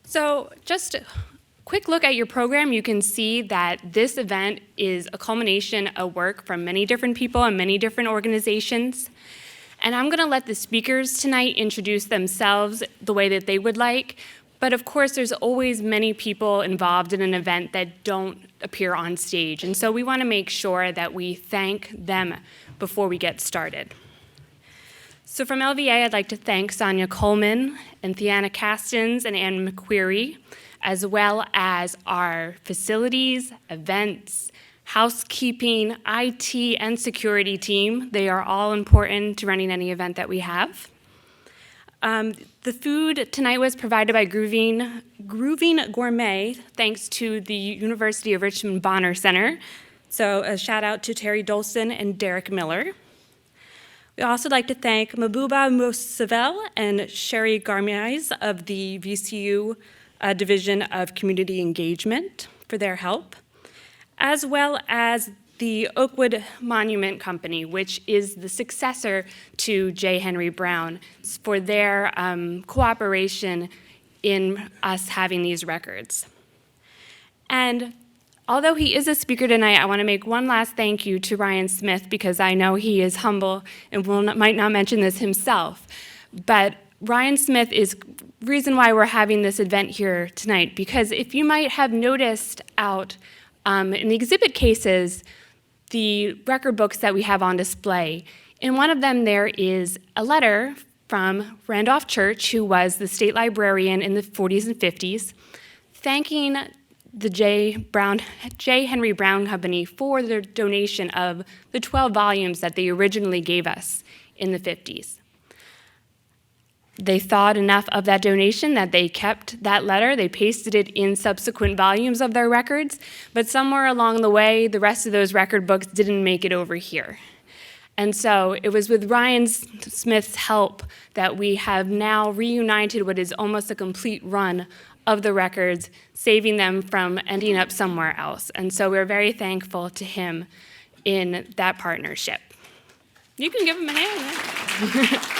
So just a quick look at your program. You can see that this event is a culmination of work from many different people and many different organizations. And I'm going to let the speakers tonight introduce themselves the way that they would like. But of course, there's always many people involved in an event that don't appear on stage. And so we want to make sure that we thank them before we get started. So from LVA, I'd like to thank Sonia Coleman and Theana Castins and Ann McQuarrie, as well as our facilities, events, housekeeping, IT, and security team. They are all important to running any event that we have. The food tonight was provided by Grooving Gourmet, thanks to the University of Richmond Bonner Center. So a shout out to Terry Dolson and Derek Miller. We'd also like to thank Mabuba Mosavel and Sherry Garmiez of the VCU Division of Community Engagement for their help, as well as the Oakwood Monument Company, which is the successor to J. Henry Brown, for their cooperation in us having these records. And although he is a speaker tonight, I want to make one last thank you to Ryan Smith, because I know he is humble and might not mention this himself. But Ryan Smith is the reason why we're having this event here tonight, because if you might have noticed out in the exhibit cases, the record books that we have on display, in one of them there is a letter from Randolph Church, who was the state librarian in the 40s and 50s, thanking the J. Henry Brown Company for their donation of the 12 volumes that they originally gave us in the 50s. They thought enough of that donation that they kept that letter. They pasted it in subsequent volumes of their records, but somewhere along the way, the rest of those record books didn't make it over here. And so it was with Ryan Smith's help that we have now reunited what is almost a complete run of the records, saving them from ending up somewhere else. And so we're very thankful to him in that partnership. You can give him a hand.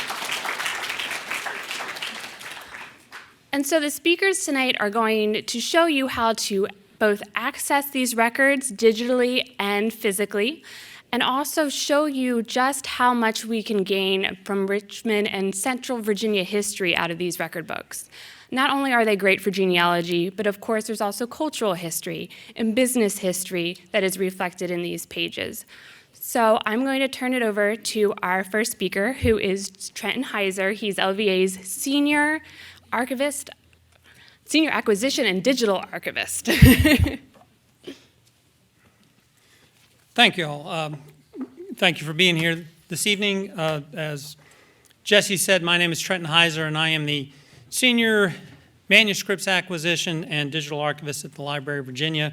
And so the speakers tonight are going to show you how to both access these records digitally and physically, and also show you just how much we can gain from Richmond and Central Virginia history out of these record books. Not only are they great for genealogy, but of course there's also cultural history and business history that is reflected in these pages. So I'm going to turn it over to our first speaker, who is Trenton Hizer. He's LVA's Senior Archivist, Senior Acquisition and Digital Archivist. Thank you all. Thank you for being here this evening. As Jesse said, my name is Trenton Hizer, and I am the Senior Manuscripts Acquisition and Digital Archivist at the Library of Virginia.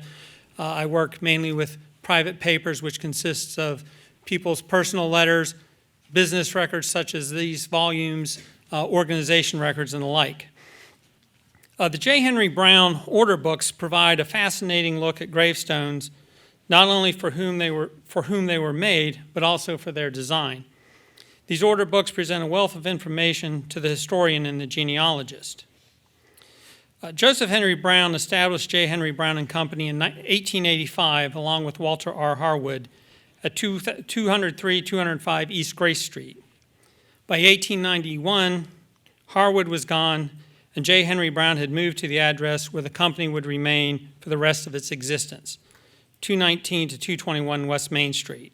I work mainly with private papers, which consists of people's personal letters, business records such as these volumes, organization records, and the like. The J. Henry Brown order books provide a fascinating look at gravestones, not only for whom they were made, but also for their design. These order books present a wealth of information to the historian and the genealogist. Joseph Henry Brown established J. Henry Brown and Company in 1885, along with Walter R. Harwood, at 203-205 East Grace Street. By 1891, Harwood was gone, and J. Henry Brown had moved to the address where the company would remain for the rest of its existence, 219 to 221 West Main Street.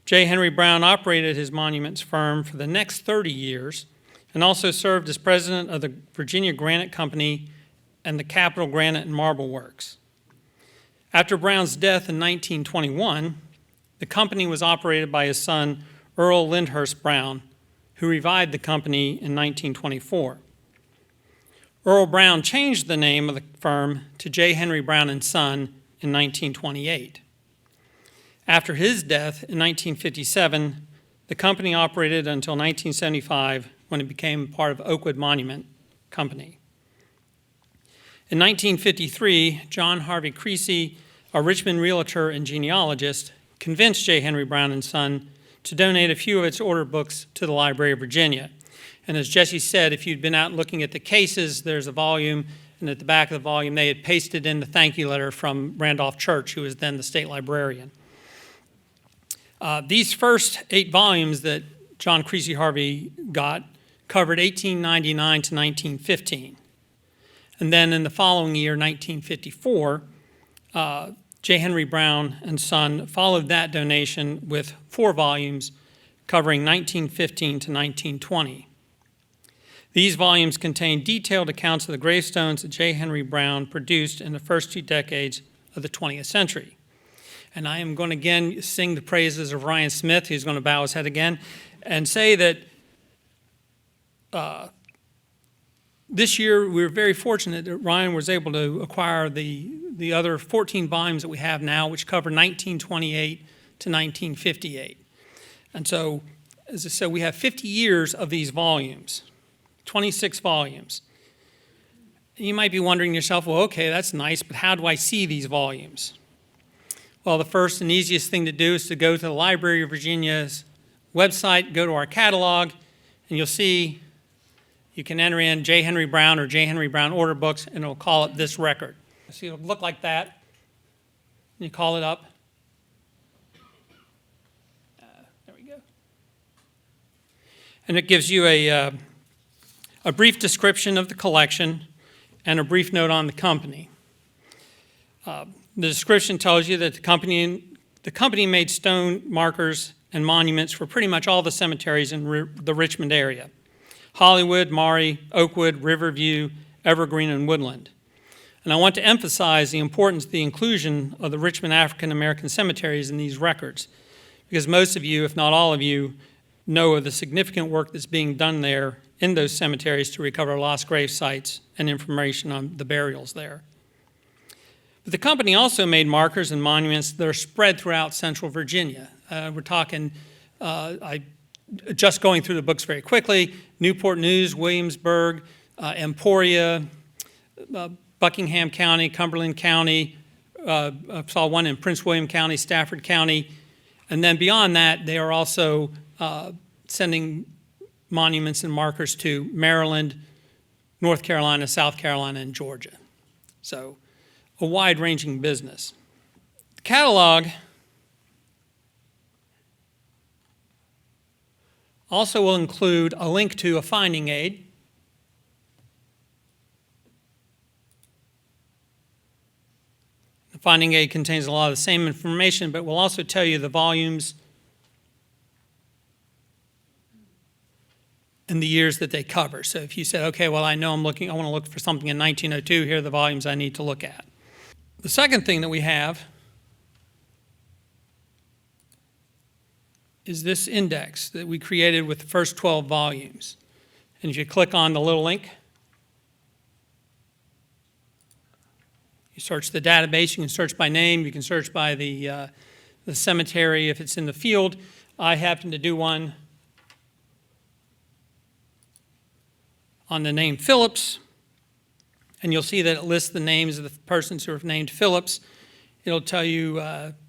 J. Henry Brown operated his monuments firm for the next 30 years and also served as president of the Virginia Granite Company and the Capitol Granite and Marble Works. After Brown's death in 1921, the company was operated by his son, Earl Lyndhurst Brown, who revived the company in 1924. Earl Brown changed the name of the firm to J. Henry Brown and Son in 1928. After his death in 1957, the company operated until 1975, when it became part of Oakwood Monument Company. In 1953, John Harvey Creasy, a Richmond realtor and genealogist, convinced J. Henry Brown and Son to donate a few of its order books to the Library of Virginia, And as Jesse said, if you'd been out looking at the cases, there's a volume, and at the back of the volume, they had pasted in the thank you letter from Randolph Church, who was then the state librarian. These first 8 volumes that John Creasy Harvey got covered 1899 to 1915. And then in the following year, 1954, J. Henry Brown and Son followed that donation with 4 volumes covering 1915 to 1920. These volumes contain detailed accounts of the gravestones that J. Henry Brown produced in the first 2 decades of the 20th century. And I am going to again sing the praises of Ryan Smith, who's going to bow his head again, and say that this year we were very fortunate that Ryan was able to acquire the other 14 volumes that we have now, which cover 1928 to 1958. And so, as I said, we have 50 years of these volumes, 26 volumes. And you might be wondering yourself, well, okay, that's nice, but how do I see these volumes? Well, the first and easiest thing to do is to go to the Library of Virginia's website, go to our catalog, and you'll see you can enter in J. Henry Brown or J. Henry Brown order books, and it'll call it this record. So it'll look like that. And you call it up. There we go. And it gives you a brief description of the collection and a brief note on the company. The description tells you that the company made stone markers and monuments for pretty much all the cemeteries in the Richmond area: Hollywood, Maury, Oakwood, Riverview, Evergreen, and Woodland. And I want to emphasize the importance of the inclusion of the Richmond African American cemeteries in these records, because most of you, if not all of you, know of the significant work that's being done there in those cemeteries to recover lost grave sites and information on the burials there. But the company also made markers and monuments that are spread throughout central Virginia. We're talking, just going through the books very quickly: Newport News, Williamsburg, Emporia, Buckingham County, Cumberland County. I saw one in Prince William County, Stafford County. And then beyond that, they are also sending monuments and markers to Maryland, North Carolina, South Carolina, and Georgia. So a wide-ranging business. The catalog also will include a link to a finding aid. The finding aid contains a lot of the same information, but will also tell you the volumes and the years that they cover. So if you said, okay, well, I know I want to look for something in 1902, here are the volumes I need to look at. The second thing that we have is this index that we created with the first 12 volumes. And if you click on the little link, you search the database. You can search by name. You can search by the cemetery if it's in the field. I happen to do one on the name Phillips, and you'll see that it lists the names of the persons who are named Phillips. It'll tell you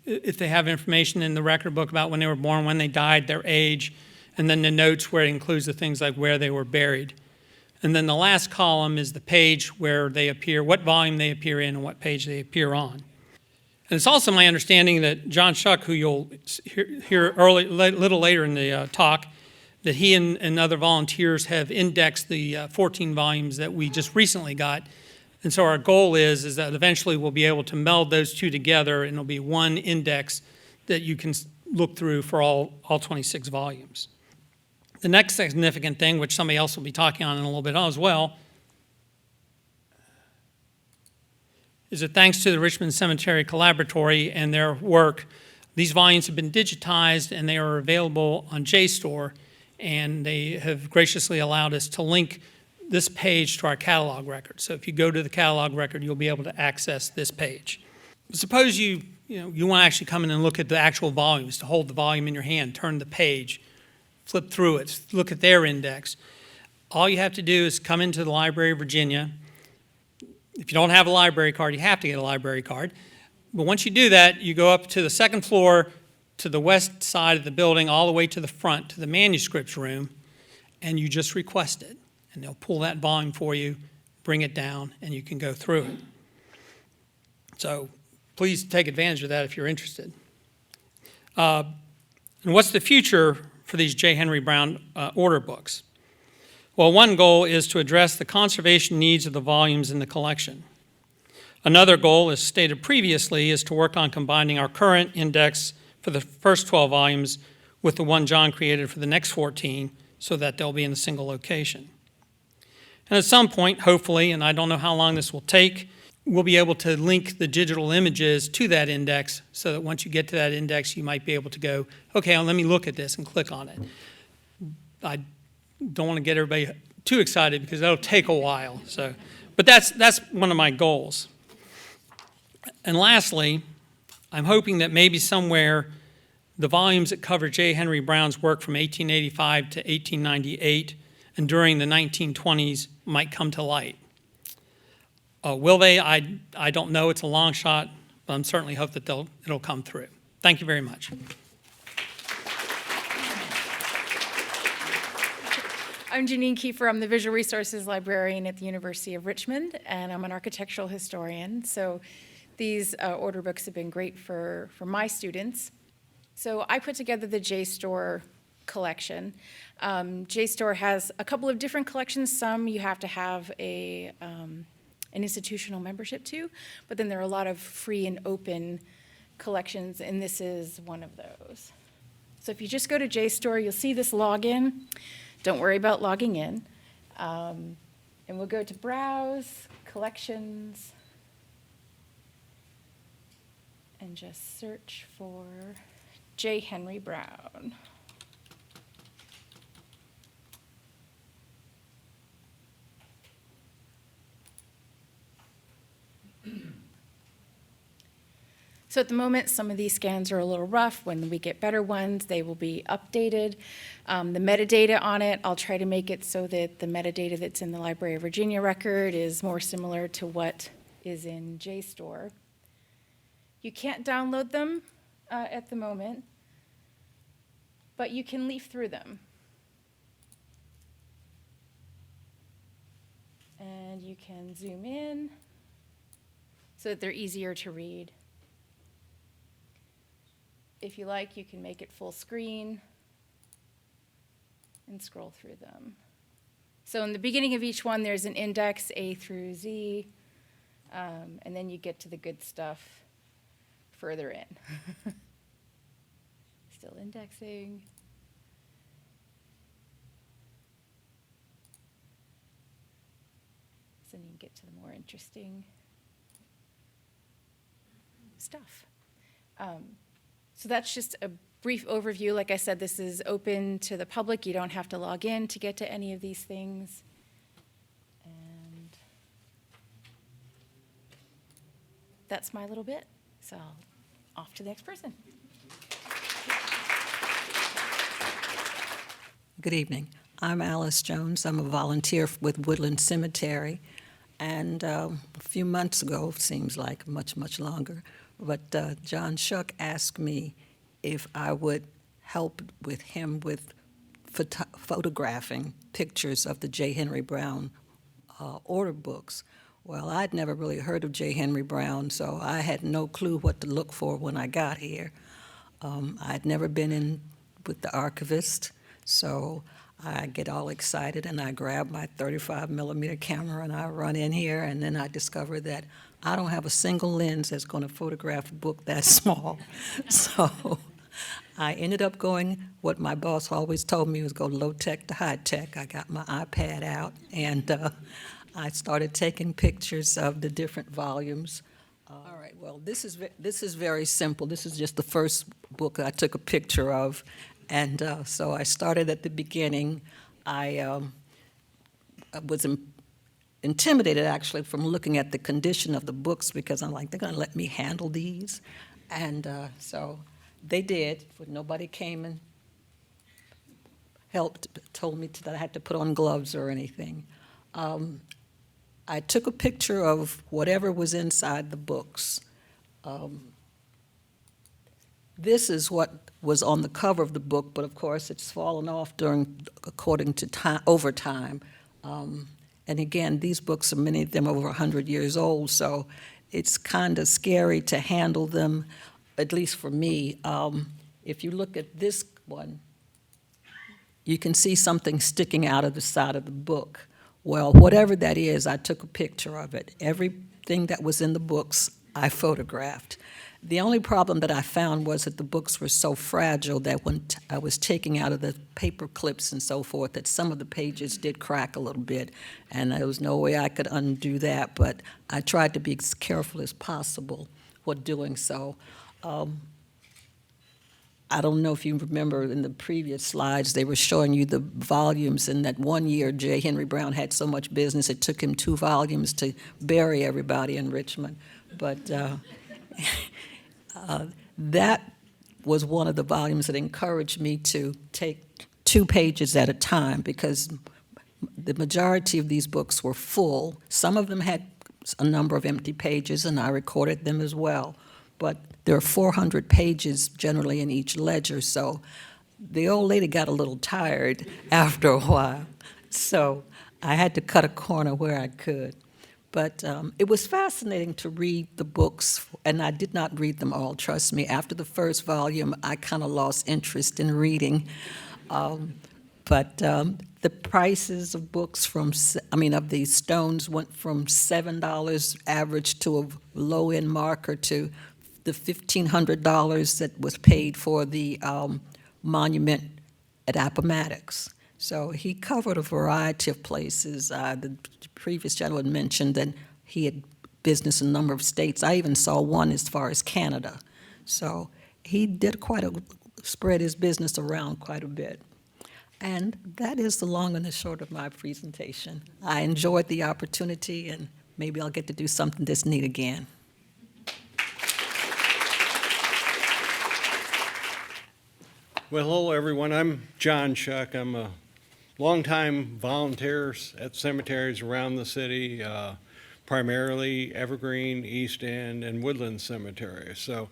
if they have information in the record book about when they were born, when they died, their age, and then the notes where it includes the things like where they were buried. And then the last column is the page where they appear, what volume they appear in, and what page they appear on. And it's also my understanding that John Shuck, who you'll hear a little later in the talk, that he and other volunteers have indexed the 14 volumes that we just recently got. And so our goal is that eventually we'll be able to meld those two together, and it'll be one index that you can look through for all 26 volumes. The next significant thing, which somebody else will be talking on in a little bit as well, is that thanks to the Richmond Cemetery Collaboratory and their work, these volumes have been digitized and they are available on JSTOR, and they have graciously allowed us to link this page to our catalog record. So if you go to the catalog record, you'll be able to access this page. Suppose you want to actually come in and look at the actual volumes, to hold the volume in your hand, turn the page, flip through it, look at their index. All you have to do is come into the Library of Virginia. If you don't have a library card, you have to get a library card. But once you do that, you go up to the second floor, to the west side of the building, all the way to the front, to the manuscripts room, and you just request it, and they'll pull that volume for you, bring it down, and you can go through it. So please take advantage of that if you're interested. And what's the future for these J. Henry Brown order books? Well, one goal is to address the conservation needs of the volumes in the collection. Another goal, as stated previously, is to work on combining our current index for the first 12 volumes with the one John created for the next 14 so that they'll be in a single location. And at some point, hopefully, and I don't know how long this will take, we'll be able to link the digital images to that index so that once you get to that index, you might be able to go, okay, well, let me look at this and click on it. I don't want to get everybody too excited because that'll take a while. So, but that's one of my goals. And lastly, I'm hoping that maybe somewhere the volumes that cover J. Henry Brown's work from 1885 to 1898 and during the 1920s might come to light. Will they? I don't know. It's a long shot, but I'm certainly hope that it'll come through. Thank you very much. I'm Jeannine Keefer. I'm the Visual Resources Librarian at the University of Richmond, and I'm an architectural historian. So these order books have been great for my students. So I put together the JSTOR collection. JSTOR has a couple of different collections. Some you have to have an institutional membership to, but then there are a lot of free and open collections, and this is one of those. So if you just go to JSTOR, you'll see this login. Don't worry about logging in. And we'll go to Browse, Collections, and just search for J. Henry Brown. So at the moment, some of these scans are a little rough. When we get better ones, they will be updated. The metadata on it, I'll try to make it so that the metadata that's in the Library of Virginia record is more similar to what is in JSTOR. You can't download them at the moment, but you can leaf through them. And you can zoom in so that they're easier to read. If you like, you can make it full screen and scroll through them. So in the beginning of each one, there's an index, A through Z, and then you get to the good stuff further in. Still indexing. So then you can get to the more interesting stuff. So that's just a brief overview. Like I said, this is open to the public. You don't have to log in to get to any of these things. And that's my little bit. So off to the next person. Good evening. I'm Alice Jones. I'm a volunteer with Woodland Cemetery. And a few months ago, seems like much, much longer, but John Shuck asked me if I would help with him with photographing pictures of the J. Henry Brown order books. Well, I'd never really heard of J. Henry Brown, so I had no clue what to look for when I got here. I'd never been in with the Archivist, so I get all excited and I grab my 35 millimeter camera and I run in here, and then I discover that I don't have a single lens that's going to photograph a book that small. So I ended up going, what my boss always told me was go low tech to high tech. I got my iPad out and I started taking pictures of the different volumes. All right, well, this is very simple. This is just the first book I took a picture of. And so I started at the beginning. I was intimidated, actually, from looking at the condition of the books because I'm like, they're going to let me handle these? And so they did, but nobody came and helped, told me that I had to put on gloves or anything. I took a picture of whatever was inside the books. This is what was on the cover of the book, but of course it's fallen off according to time, over time. And again, these books are, many of them, over 100 years old, so it's kind of scary to handle them, at least for me. If you look at this one, you can see something sticking out of the side of the book. Well, whatever that is, I took a picture of it. Everything that was in the books, I photographed. The only problem that I found was that the books were so fragile that when I was taking out of the paper clips and so forth, that some of the pages did crack a little bit, and there was no way I could undo that, but I tried to be as careful as possible while doing so. I don't know if you remember in the previous slides, they were showing you the volumes, and that one year J. Henry Brown had so much business, it took him 2 volumes to bury everybody in Richmond. But that was one of the volumes that encouraged me to take 2 pages at a time, because the majority of these books were full. Some of them had a number of empty pages, and I recorded them as well. But there are 400 pages generally in each ledger, so the old lady got a little tired after a while. So I had to cut a corner where I could. But it was fascinating to read the books, and I did not read them all, trust me. After the first volume, I kind of lost interest in reading. But the prices of books of these stones went from $7 average to a low-end marker to the $1,500 that was paid for the monument at Appomattox. So he covered a variety of places. The previous gentleman mentioned that he had business in a number of states. I even saw one as far as Canada. So he did spread his business around quite a bit. And that is the long and the short of my presentation. I enjoyed the opportunity, and maybe I'll get to do something this neat again. Well, hello, everyone. I'm John Shuck. I'm a longtime volunteer at cemeteries around the city, primarily Evergreen, East End, and Woodland cemeteries. So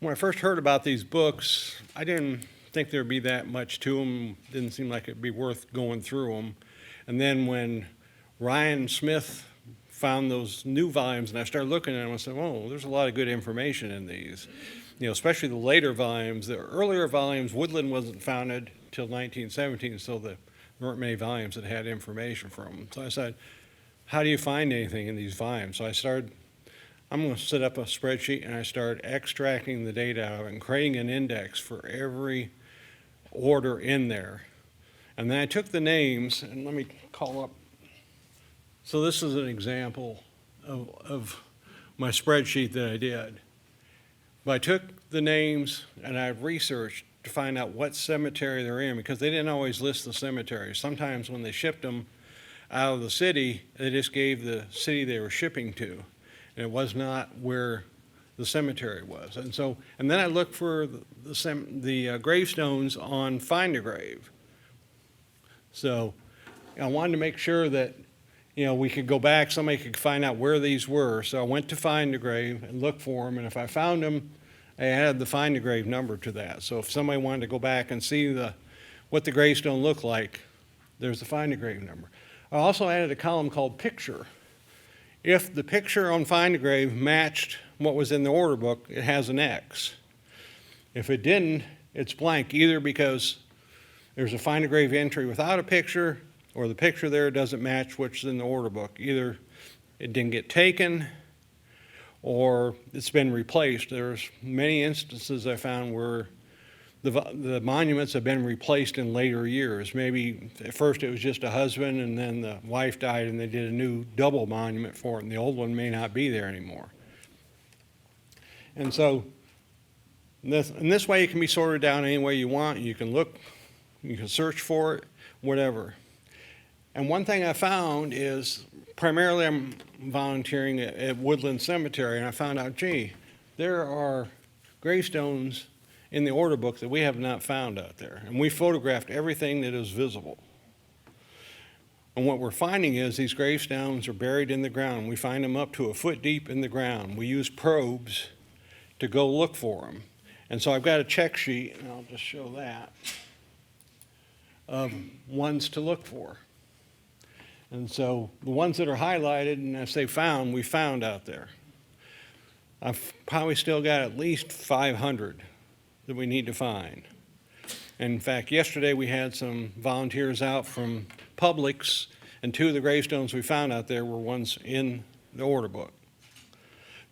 when I first heard about these books, I didn't think there'd be that much to them. Didn't seem like it'd be worth going through them. And then when Ryan Smith found those new volumes and I started looking at them, I said, oh, there's a lot of good information in these. You know, especially the later volumes. The earlier volumes, Woodland wasn't founded till 1917, so there weren't many volumes that had information from them. So I said, how do you find anything in these volumes? So I'm going to set up a spreadsheet, and I started extracting the data out of it and creating an index for every order in there. And then I took the names, and let me call up. So this is an example of my spreadsheet that I did. But I took the names and I researched to find out what cemetery they're in, because they didn't always list the cemeteries. Sometimes when they shipped them out of the city, they just gave the city they were shipping to, and it was not where the cemetery was. And then I looked for the gravestones on Find a Grave. So I wanted to make sure that we could go back, somebody could find out where these were. So I went to Find a Grave and looked for them, and if I found them, I added the Find a Grave number to that. So if somebody wanted to go back and see what the gravestone looked like, there's the Find a Grave number. I also added a column called Picture. If the picture on Find a Grave matched what was in the order book, it has an X. If it didn't, it's blank, either because there's a Find a Grave entry without a picture, or the picture there doesn't match what's in the order book. Either it didn't get taken, or it's been replaced. There's many instances I found where the monuments have been replaced in later years. Maybe at first it was just a husband, and then the wife died and they did a new double monument for it, and the old one may not be there anymore. And so in this way it can be sorted down any way you want. You can look, you can search for it, whatever. And one thing I found is, primarily I'm volunteering at Woodland Cemetery, and I found out, there are gravestones in the order book that we have not found out there. And we photographed everything that is visible. And what we're finding is these gravestones are buried in the ground. We find them up to a foot deep in the ground. We use probes to go look for them. And so I've got a check sheet, and I'll just show that, of ones to look for. And so the ones that are highlighted, and I say found, we found out there. I've probably still got at least 500 that we need to find. And in fact, yesterday we had some volunteers out from Publix, and 2 of the gravestones we found out there were ones in the order book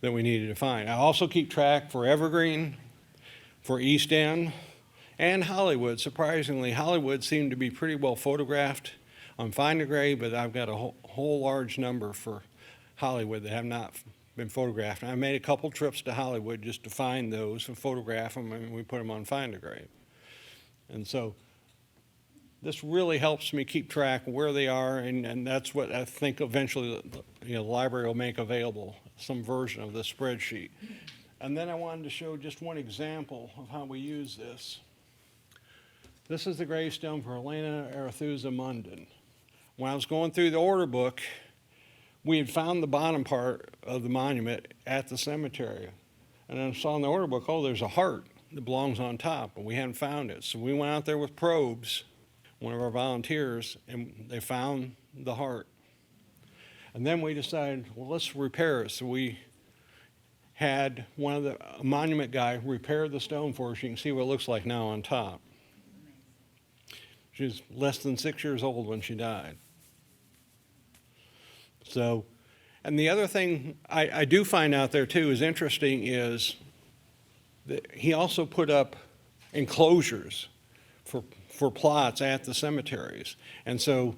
that we needed to find. I also keep track for Evergreen, for East End, and Hollywood. Surprisingly, Hollywood seemed to be pretty well photographed on Find a Grave, but I've got a whole large number for Hollywood that have not been photographed. And I made a couple trips to Hollywood just to find those and photograph them, and we put them on Find a Grave. And so this really helps me keep track of where they are, and that's what I think eventually the library will make available, some version of this spreadsheet. And then I wanted to show just one example of how we use this. This is the gravestone for Helena Arethusa Munden. When I was going through the order book, we had found the bottom part of the monument at the cemetery. And I saw in the order book, oh, there's a heart that belongs on top, but we hadn't found it. So we went out there with probes, one of our volunteers, and they found the heart. And then we decided, well, let's repair it. So we had one of the monument guy repair the stone for us. You can see what it looks like now on top. She was less than 6 years old when she died. So, and the other thing I do find out there too is interesting is that he also put up enclosures for plots at the cemeteries. And so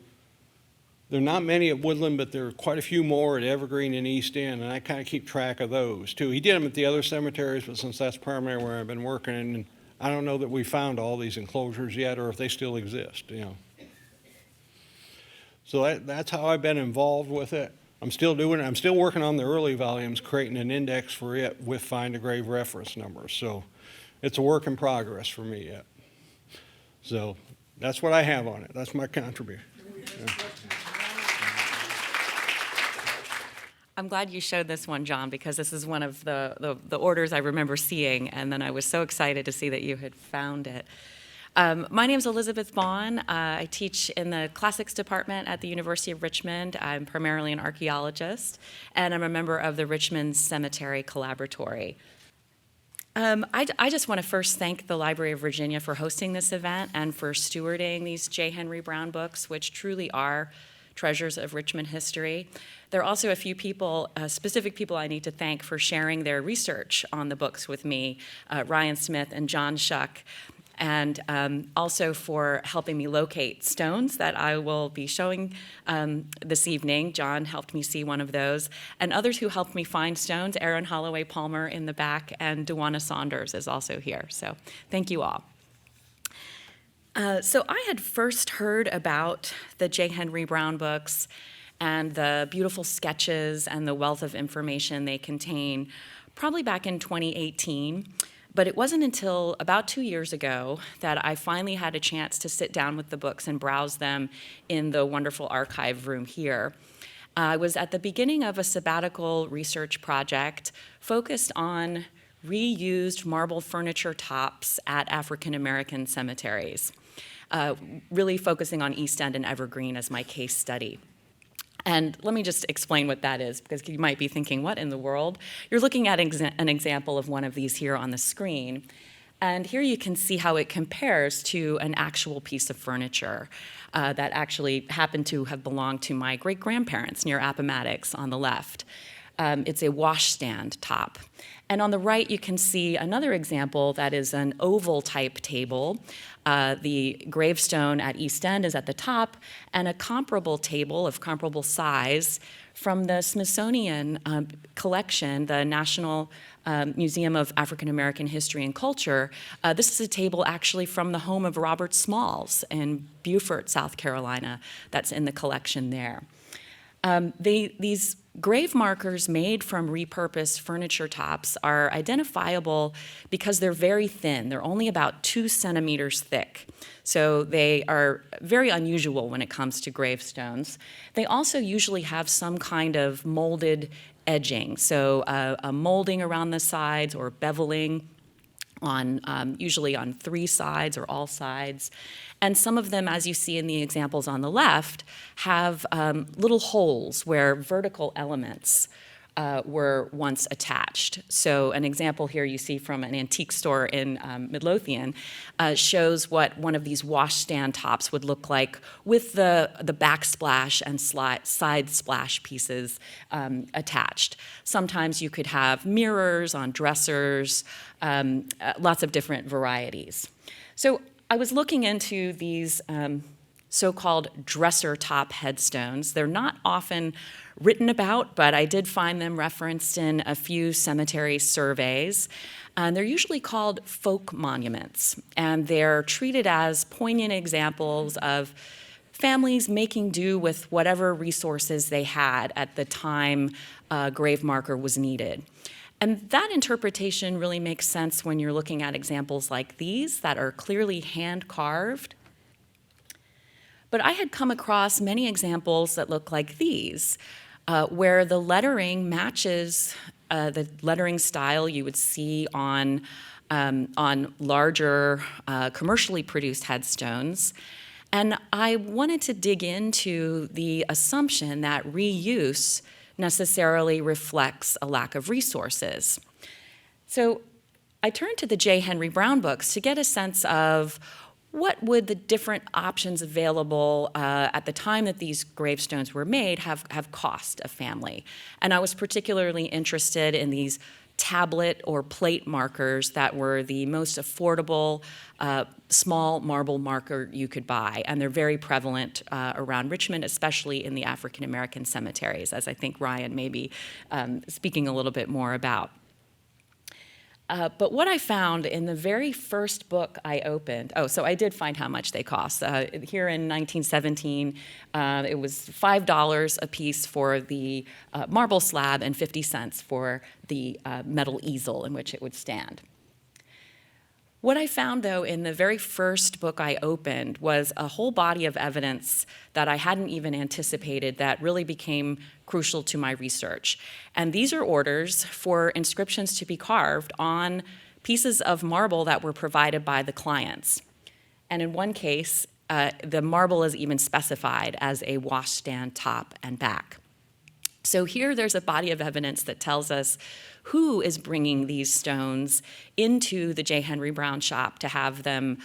there are not many at Woodland, but there are quite a few more at Evergreen and East End, and I kind of keep track of those too. He did them at the other cemeteries, but since that's primarily where I've been working, and I don't know that we found all these enclosures yet or if they still exist, you know. So that's how I've been involved with it. I'm still doing it. I'm still working on the early volumes, creating an index for it with Find a Grave reference numbers. So it's a work in progress for me yet. So that's what I have on it. That's my contribution. Yeah. I'm glad you showed this one, John, because this is one of the orders I remember seeing, and then I was so excited to see that you had found it. My name is Elizabeth Baughan. I teach in the Classics Department at the University of Richmond. I'm primarily an archaeologist, and I'm a member of the Richmond Cemetery Collaboratory. I just want to first thank the Library of Virginia for hosting this event and for stewarding these J. Henry Brown books, which truly are treasures of Richmond history. There are also a few people, specific people I need to thank for sharing their research on the books with me, Ryan Smith and John Shuck, and also for helping me locate stones that I will be showing this evening. John helped me see one of those, and others who helped me find stones, Aaron Holloway Palmer in the back, and Dewana Saunders is also here, so thank you all. So I had first heard about the J. Henry Brown books and the beautiful sketches and the wealth of information they contain probably back in 2018. But it wasn't until about 2 years ago that I finally had a chance to sit down with the books and browse them in the wonderful archive room here. I was at the beginning of a sabbatical research project focused on reused marble furniture tops at African American cemeteries, really focusing on East End and Evergreen as my case study. And let me just explain what that is, because you might be thinking, what in the world? You're looking at an example of one of these here on the screen. And here you can see how it compares to an actual piece of furniture that actually happened to have belonged to my great-grandparents near Appomattox on the left. It's a washstand top. And on the right, you can see another example that is an oval-type table. The gravestone at East End is at the top, and a comparable table of comparable size from the Smithsonian collection, the National Museum of African American History and Culture. This is a table actually from the home of Robert Smalls in Beaufort, South Carolina, that's in the collection there. These grave markers made from repurposed furniture tops are identifiable because they're very thin. They're only about 2 centimeters thick. So they are very unusual when it comes to gravestones. They also usually have some kind of molded edging, so a molding around the sides or beveling, usually on 3 sides or all sides. And some of them, as you see in the examples on the left, have little holes where vertical elements were once attached. So an example here you see from an antique store in Midlothian shows what one of these washstand tops would look like with the backsplash and side splash pieces attached. Sometimes you could have mirrors on dressers, lots of different varieties. So I was looking into these so-called dresser top headstones. They're not often written about, but I did find them referenced in a few cemetery surveys. And they're usually called folk monuments, and they're treated as poignant examples of families making do with whatever resources they had at the time a grave marker was needed. And that interpretation really makes sense when you're looking at examples like these that are clearly hand-carved. But I had come across many examples that look like these, where the lettering matches the lettering style you would see on larger commercially produced headstones. And I wanted to dig into the assumption that reuse necessarily reflects a lack of resources. So I turned to the J. Henry Brown books to get a sense of what would the different options available at the time that these gravestones were made have cost a family. And I was particularly interested in these tablet or plate markers that were the most affordable small marble marker you could buy. And they're very prevalent around Richmond, especially in the African American cemeteries, as I think Ryan may be speaking a little bit more about. But what I found in the very first book I opened, so I did find how much they cost. Here in 1917, it was $5 a piece for the marble slab and 50 cents for the metal easel in which it would stand. What I found, though, in the very first book I opened was a whole body of evidence that I hadn't even anticipated that really became crucial to my research. And these are orders for inscriptions to be carved on pieces of marble that were provided by the clients. And in one case, the marble is even specified as a washstand top and back. So here there's a body of evidence that tells us who is bringing these stones into the J. Henry Brown shop to have them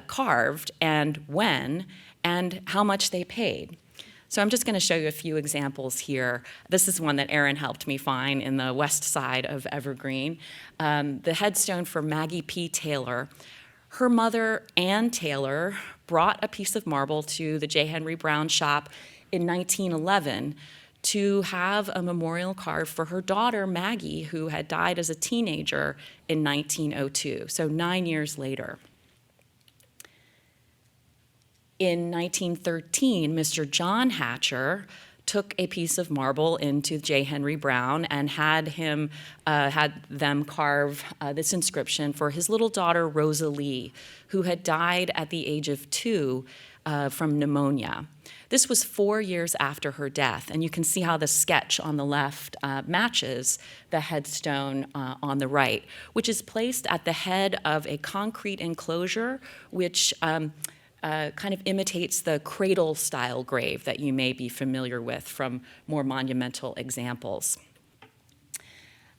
carved, and when, and how much they paid. So I'm just going to show you a few examples here. This is one that Erin helped me find in the west side of Evergreen. The headstone for Maggie P. Taylor. Her mother, Ann Taylor, brought a piece of marble to the J. Henry Brown shop in 1911 to have a memorial carved for her daughter, Maggie, who had died as a teenager in 1902, so 9 years later. In 1913, Mr. John Hatcher took a piece of marble into J. Henry Brown and had them carve this inscription for his little daughter, Rosalie, who had died at the age of 2 from pneumonia. This was 4 years after her death, and you can see how the sketch on the left matches the headstone on the right, which is placed at the head of a concrete enclosure, which kind of imitates the cradle-style grave that you may be familiar with from more monumental examples.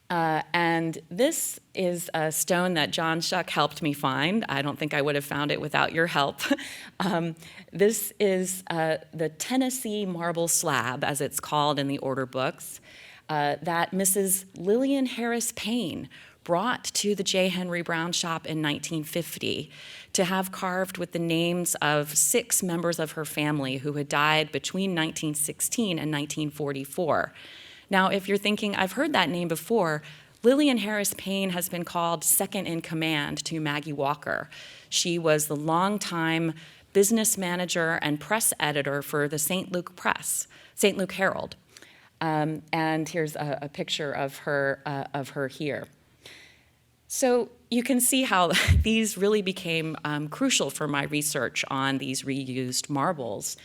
And this is a stone that John Shuck helped me find. I don't think I would have found it without your help. This is the Tennessee marble slab, as it's called in the order books, that Mrs. Lillian Harris Payne brought to the J. Henry Brown shop in 1950 to have carved with the names of 6 members of her family who had died between 1916 and 1944. Now, if you're thinking, I've heard that name before, Lillian Harris Payne has been called second in command to Maggie Walker. She was the longtime business manager and press editor for the St. Luke Herald. And here's a picture of her here. So you can see how these really became crucial for my research on these reused marbles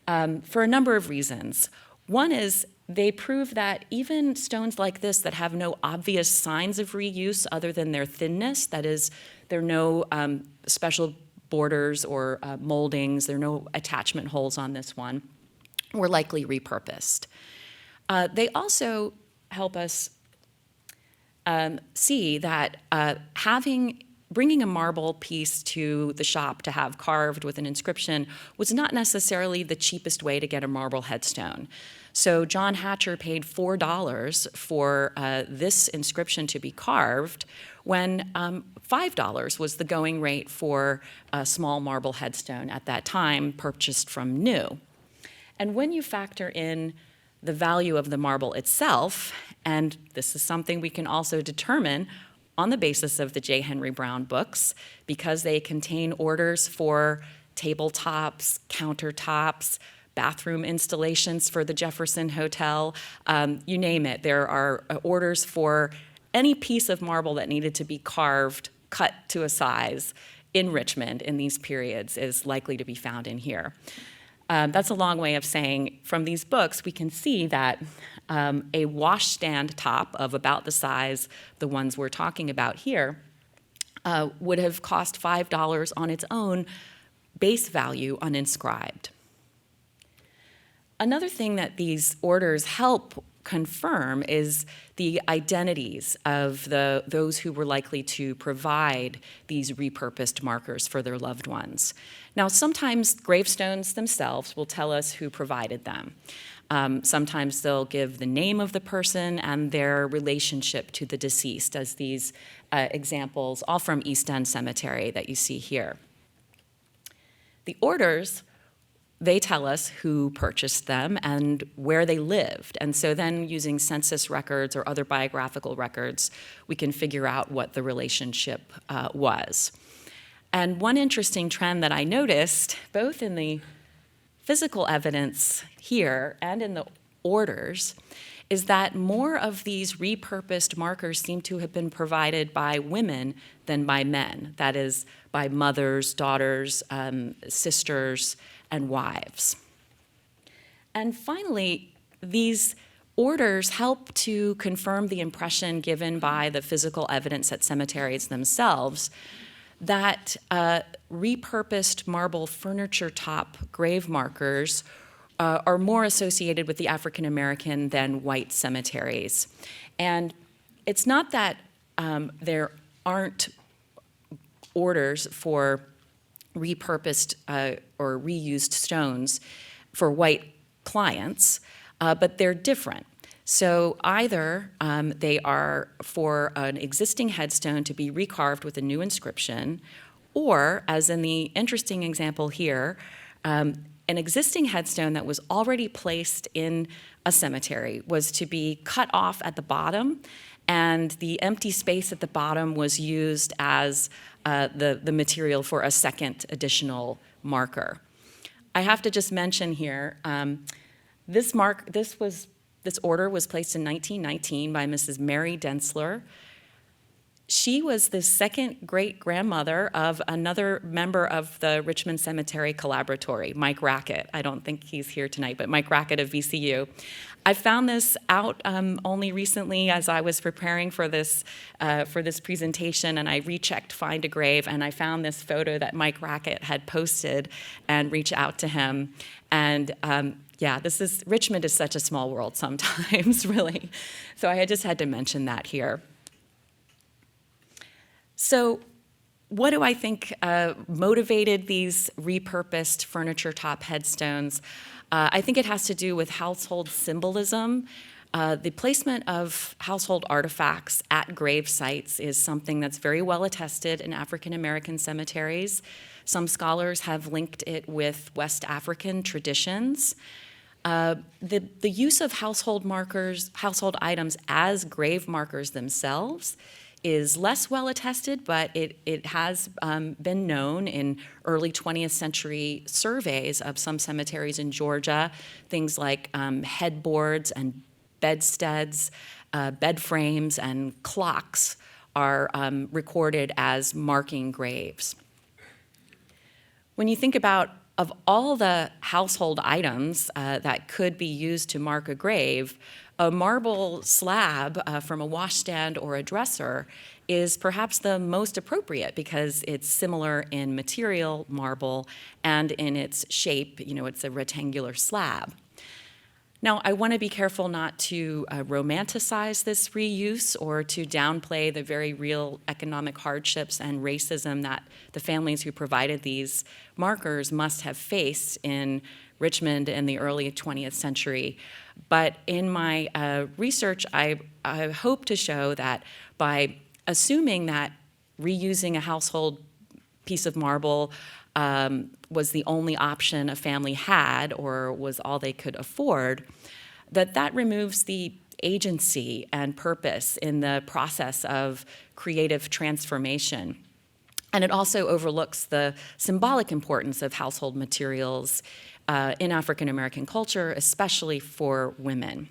for a number of reasons. One is they prove that even stones like this that have no obvious signs of reuse other than their thinness, that is, there are no special borders or moldings, there are no attachment holes on this one, were likely repurposed. They also help us see that bringing a marble piece to the shop to have carved with an inscription was not necessarily the cheapest way to get a marble headstone. So John Hatcher paid $4 for this inscription to be carved when $5 was the going rate for a small marble headstone at that time purchased from new. And when you factor in the value of the marble itself, and this is something we can also determine on the basis of the J. Henry Brown books, because they contain orders for tabletops, countertops, bathroom installations for the Jefferson Hotel, you name it. There are orders for any piece of marble that needed to be carved, cut to a size in Richmond in these periods is likely to be found in here. That's a long way of saying from these books we can see that a washstand top of about the size the ones we're talking about here would have cost $5 on its own, base value uninscribed. Another thing that these orders help confirm is the identities of those who were likely to provide these repurposed markers for their loved ones. Now, sometimes gravestones themselves will tell us who provided them. Sometimes they'll give the name of the person and their relationship to the deceased, as these examples, all from East End Cemetery that you see here. The orders, they tell us who purchased them and where they lived. And so then using census records or other biographical records, we can figure out what the relationship was. And one interesting trend that I noticed, both in the physical evidence here and in the orders, is that more of these repurposed markers seem to have been provided by women than by men. That is, by mothers, daughters, sisters, and wives. And finally, these orders help to confirm the impression given by the physical evidence at cemeteries themselves that repurposed marble furniture top grave markers are more associated with the African American than white cemeteries. And it's not that there aren't orders for repurposed or reused stones for white clients, but they're different. So either they are for an existing headstone to be recarved with a new inscription, or, as in the interesting example here, an existing headstone that was already placed in a cemetery was to be cut off at the bottom, and the empty space at the bottom was used as the material for a second additional marker. I have to just mention here, this order was placed in 1919 by Mrs. Mary Densler. She was the second great-grandmother of another member of the Richmond Cemetery Collaboratory, Mike Rackett. I don't think he's here tonight, but Mike Rackett of VCU. I found this out only recently as I was preparing for this presentation, and I rechecked Find a Grave, and I found this photo that Mike Rackett had posted and reached out to him. And yeah, Richmond is such a small world sometimes, really. So I just had to mention that here. So what do I think motivated these repurposed furniture top headstones? I think it has to do with household symbolism. The placement of household artifacts at grave sites is something that's very well attested in African American cemeteries. Some scholars have linked it with West African traditions. The use of household items as grave markers themselves is less well attested, but it has been known in early 20th century surveys of some cemeteries in Georgia. Things like headboards and bedsteads, bed frames, and clocks are recorded as marking graves. When you think about of all the household items that could be used to mark a grave, a marble slab from a washstand or a dresser is perhaps the most appropriate because it's similar in material, marble, and in its shape, it's a rectangular slab. Now, I want to be careful not to romanticize this reuse or to downplay the very real economic hardships and racism that the families who provided these markers must have faced in Richmond in the early 20th century. But in my research, I hope to show that by assuming that reusing a household piece of marble was the only option a family had or was all they could afford, that removes the agency and purpose in the process of creative transformation. And it also overlooks the symbolic importance of household materials in African American culture, especially for women.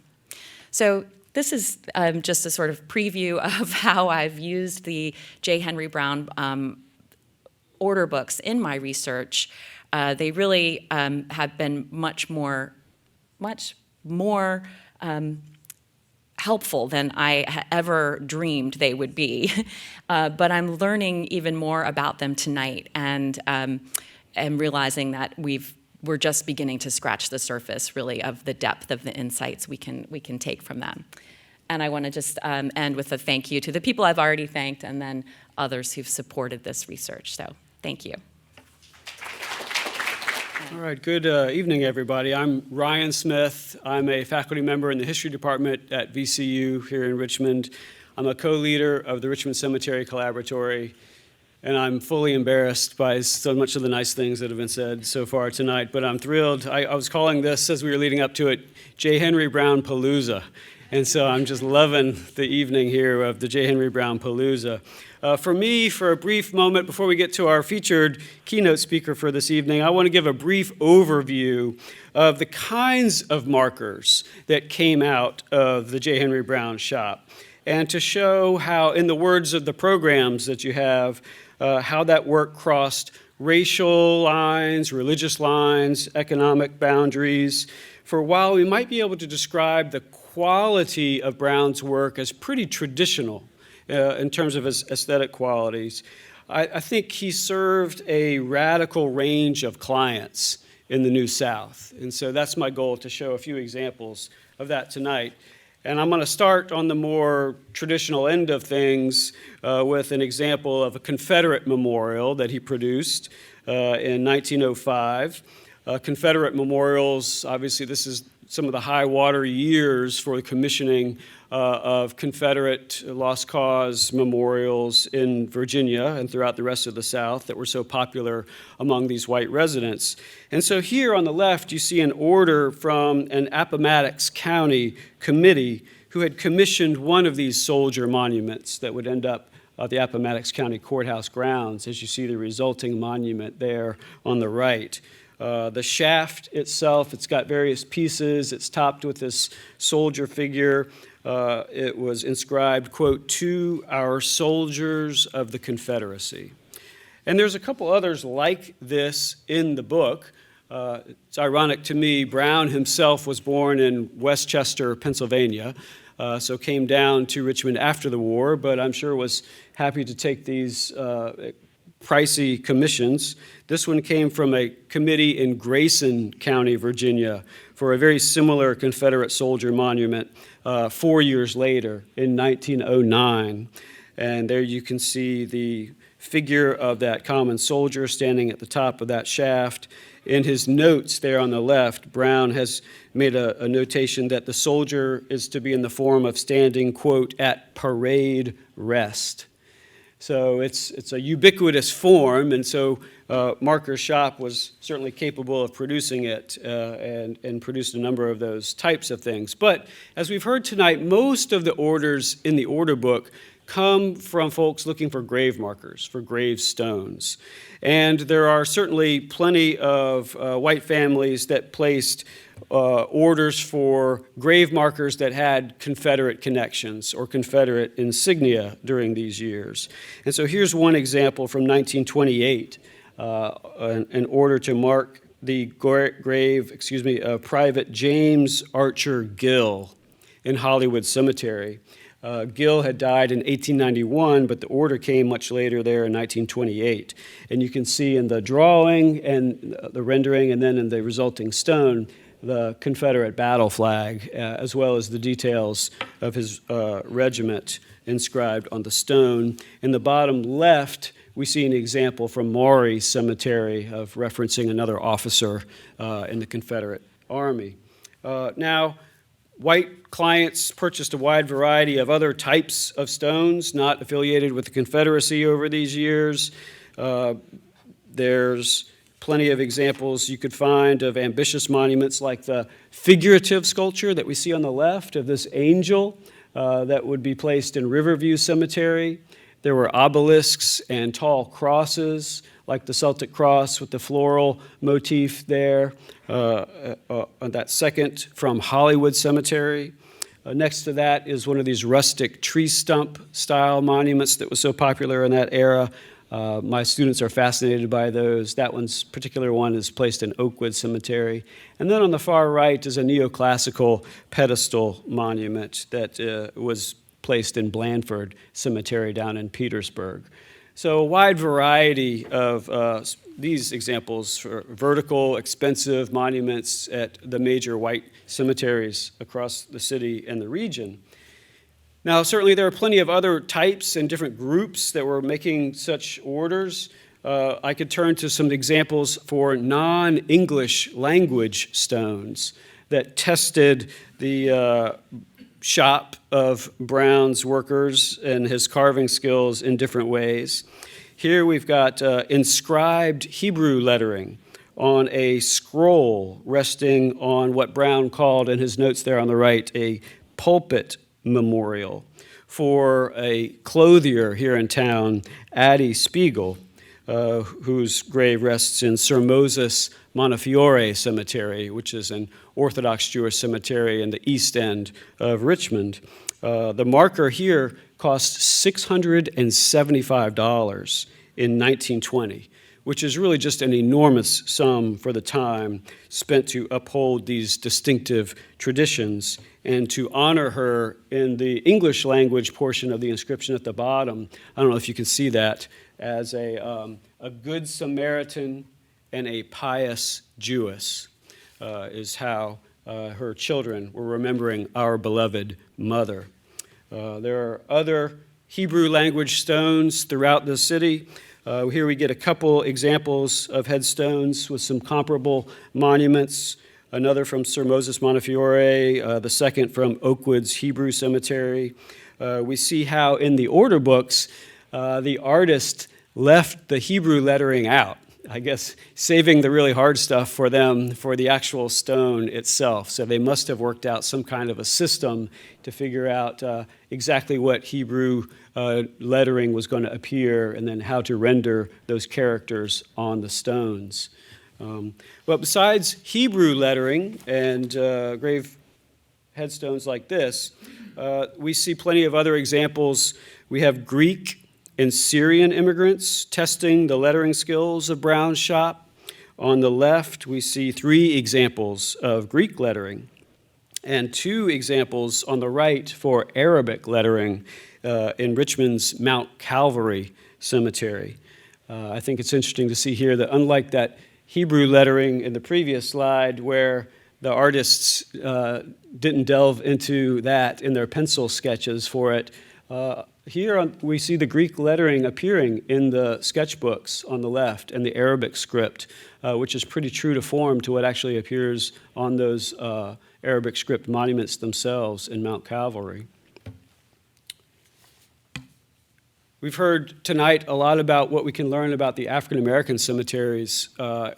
So this is just a sort of preview of how I've used the J. Henry Brown order books in my research. They really have been much more helpful than I ever dreamed they would be. But I'm learning even more about them tonight and realizing that we're just beginning to scratch the surface, really, of the depth of the insights we can take from them. And I want to just end with a thank you to the people I've already thanked and then others who've supported this research. So thank you. All right, good evening, everybody. I'm Ryan Smith. I'm a faculty member in the history department at VCU here in Richmond. I'm a co-leader of the Richmond Cemetery Collaboratory, and I'm fully embarrassed by so much of the nice things that have been said so far tonight, but I'm thrilled. I was calling this, as we were leading up to it, J. Henry Brown Palooza. And so I'm just loving the evening here of the J. Henry Brown Palooza. For me, for a brief moment, before we get to our featured keynote speaker for this evening, I want to give a brief overview of the kinds of markers that came out of the J. Henry Brown shop, and to show how, in the words of the programs that you have, how that work crossed racial lines, religious lines, economic boundaries. For while we might be able to describe the quality of Brown's work as pretty traditional in terms of his aesthetic qualities, I think he served a radical range of clients in the New South. And so that's my goal, to show a few examples of that tonight. And I'm going to start on the more traditional end of things with an example of a Confederate memorial that he produced in 1905. Confederate memorials, obviously this is some of the high water years for the commissioning of Confederate lost cause memorials in Virginia and throughout the rest of the South that were so popular among these white residents. And so here on the left, you see an order from an Appomattox County committee who had commissioned one of these soldier monuments that would end up at the Appomattox County Courthouse grounds, as you see the resulting monument there on the right. The shaft itself, it's got various pieces. It's topped with this soldier figure. It was inscribed, quote, "To our soldiers of the Confederacy." And there's a couple others like this in the book. It's ironic to me, Brown himself was born in Westchester, Pennsylvania, so came down to Richmond after the war, but I'm sure was happy to take these pricey commissions. This one came from a committee in Grayson County, Virginia, for a very similar Confederate soldier monument 4 years later in 1909. And there you can see the figure of that common soldier standing at the top of that shaft. In his notes there on the left, Brown has made a notation that the soldier is to be in the form of standing, quote, "at parade rest." So it's a ubiquitous form, and so Marker's shop was certainly capable of producing it and produced a number of those types of things. But as we've heard tonight, most of the orders in the order book come from folks looking for grave markers, for gravestones. And there are certainly plenty of white families that placed orders for grave markers that had Confederate connections or Confederate insignia during these years. And so here's one example from 1928, an order to mark the grave, of Private James Archer Gill in Hollywood Cemetery. Gill had died in 1891, but the order came much later there in 1928. And you can see in the drawing and the rendering and then in the resulting stone, the Confederate battle flag, as well as the details of his regiment inscribed on the stone. In the bottom left, we see an example from Maury Cemetery of referencing another officer in the Confederate Army. Now, white clients purchased a wide variety of other types of stones not affiliated with the Confederacy over these years. There's plenty of examples you could find of ambitious monuments like the figurative sculpture that we see on the left of this angel that would be placed in Riverview Cemetery. There were obelisks and tall crosses, like the Celtic cross with the floral motif there. That second from Hollywood Cemetery. Next to that is one of these rustic tree stump style monuments that was so popular in that era. My students are fascinated by those. That particular one is placed in Oakwood Cemetery. And then on the far right is a neoclassical pedestal monument that was placed in Blandford Cemetery down in Petersburg. So a wide variety of these examples for vertical, expensive monuments at the major white cemeteries across the city and the region. Now, certainly there are plenty of other types and different groups that were making such orders. I could turn to some examples for non-English language stones that tested the shop of Brown's workers and his carving skills in different ways. Here we've got inscribed Hebrew lettering on a scroll resting on what Brown called in his notes there on the right a pulpit memorial for a clothier here in town, Addie Spiegel, whose grave rests in Sir Moses Montefiore Cemetery, which is an Orthodox Jewish cemetery in the east end of Richmond. The marker here cost $675 in 1920, which is really just an enormous sum for the time spent to uphold these distinctive traditions and to honor her in the English language portion of the inscription at the bottom. I don't know if you can see that, as a good Samaritan and a pious Jewess is how her children were remembering our beloved mother. There are other Hebrew language stones throughout the city. Here we get a couple examples of headstones with some comparable monuments. Another from Sir Moses Montefiore, the second from Oakwood's Hebrew Cemetery. We see how in the order books, the artist left the Hebrew lettering out, I guess saving the really hard stuff for them for the actual stone itself. So they must have worked out some kind of a system to figure out exactly what Hebrew lettering was going to appear and then how to render those characters on the stones. But besides Hebrew lettering and grave headstones like this, we see plenty of other examples. We have Greek and Syrian immigrants testing the lettering skills of Brown's shop. On the left, we see 3 examples of Greek lettering and 2 examples on the right for Arabic lettering in Richmond's Mount Calvary Cemetery. I think it's interesting to see here that unlike that Hebrew lettering in the previous slide where the artists didn't delve into that in their pencil sketches for it, here we see the Greek lettering appearing in the sketchbooks on the left and the Arabic script, which is pretty true to form to what actually appears on those Arabic script monuments themselves in Mount Calvary. We've heard tonight a lot about what we can learn about the African American cemeteries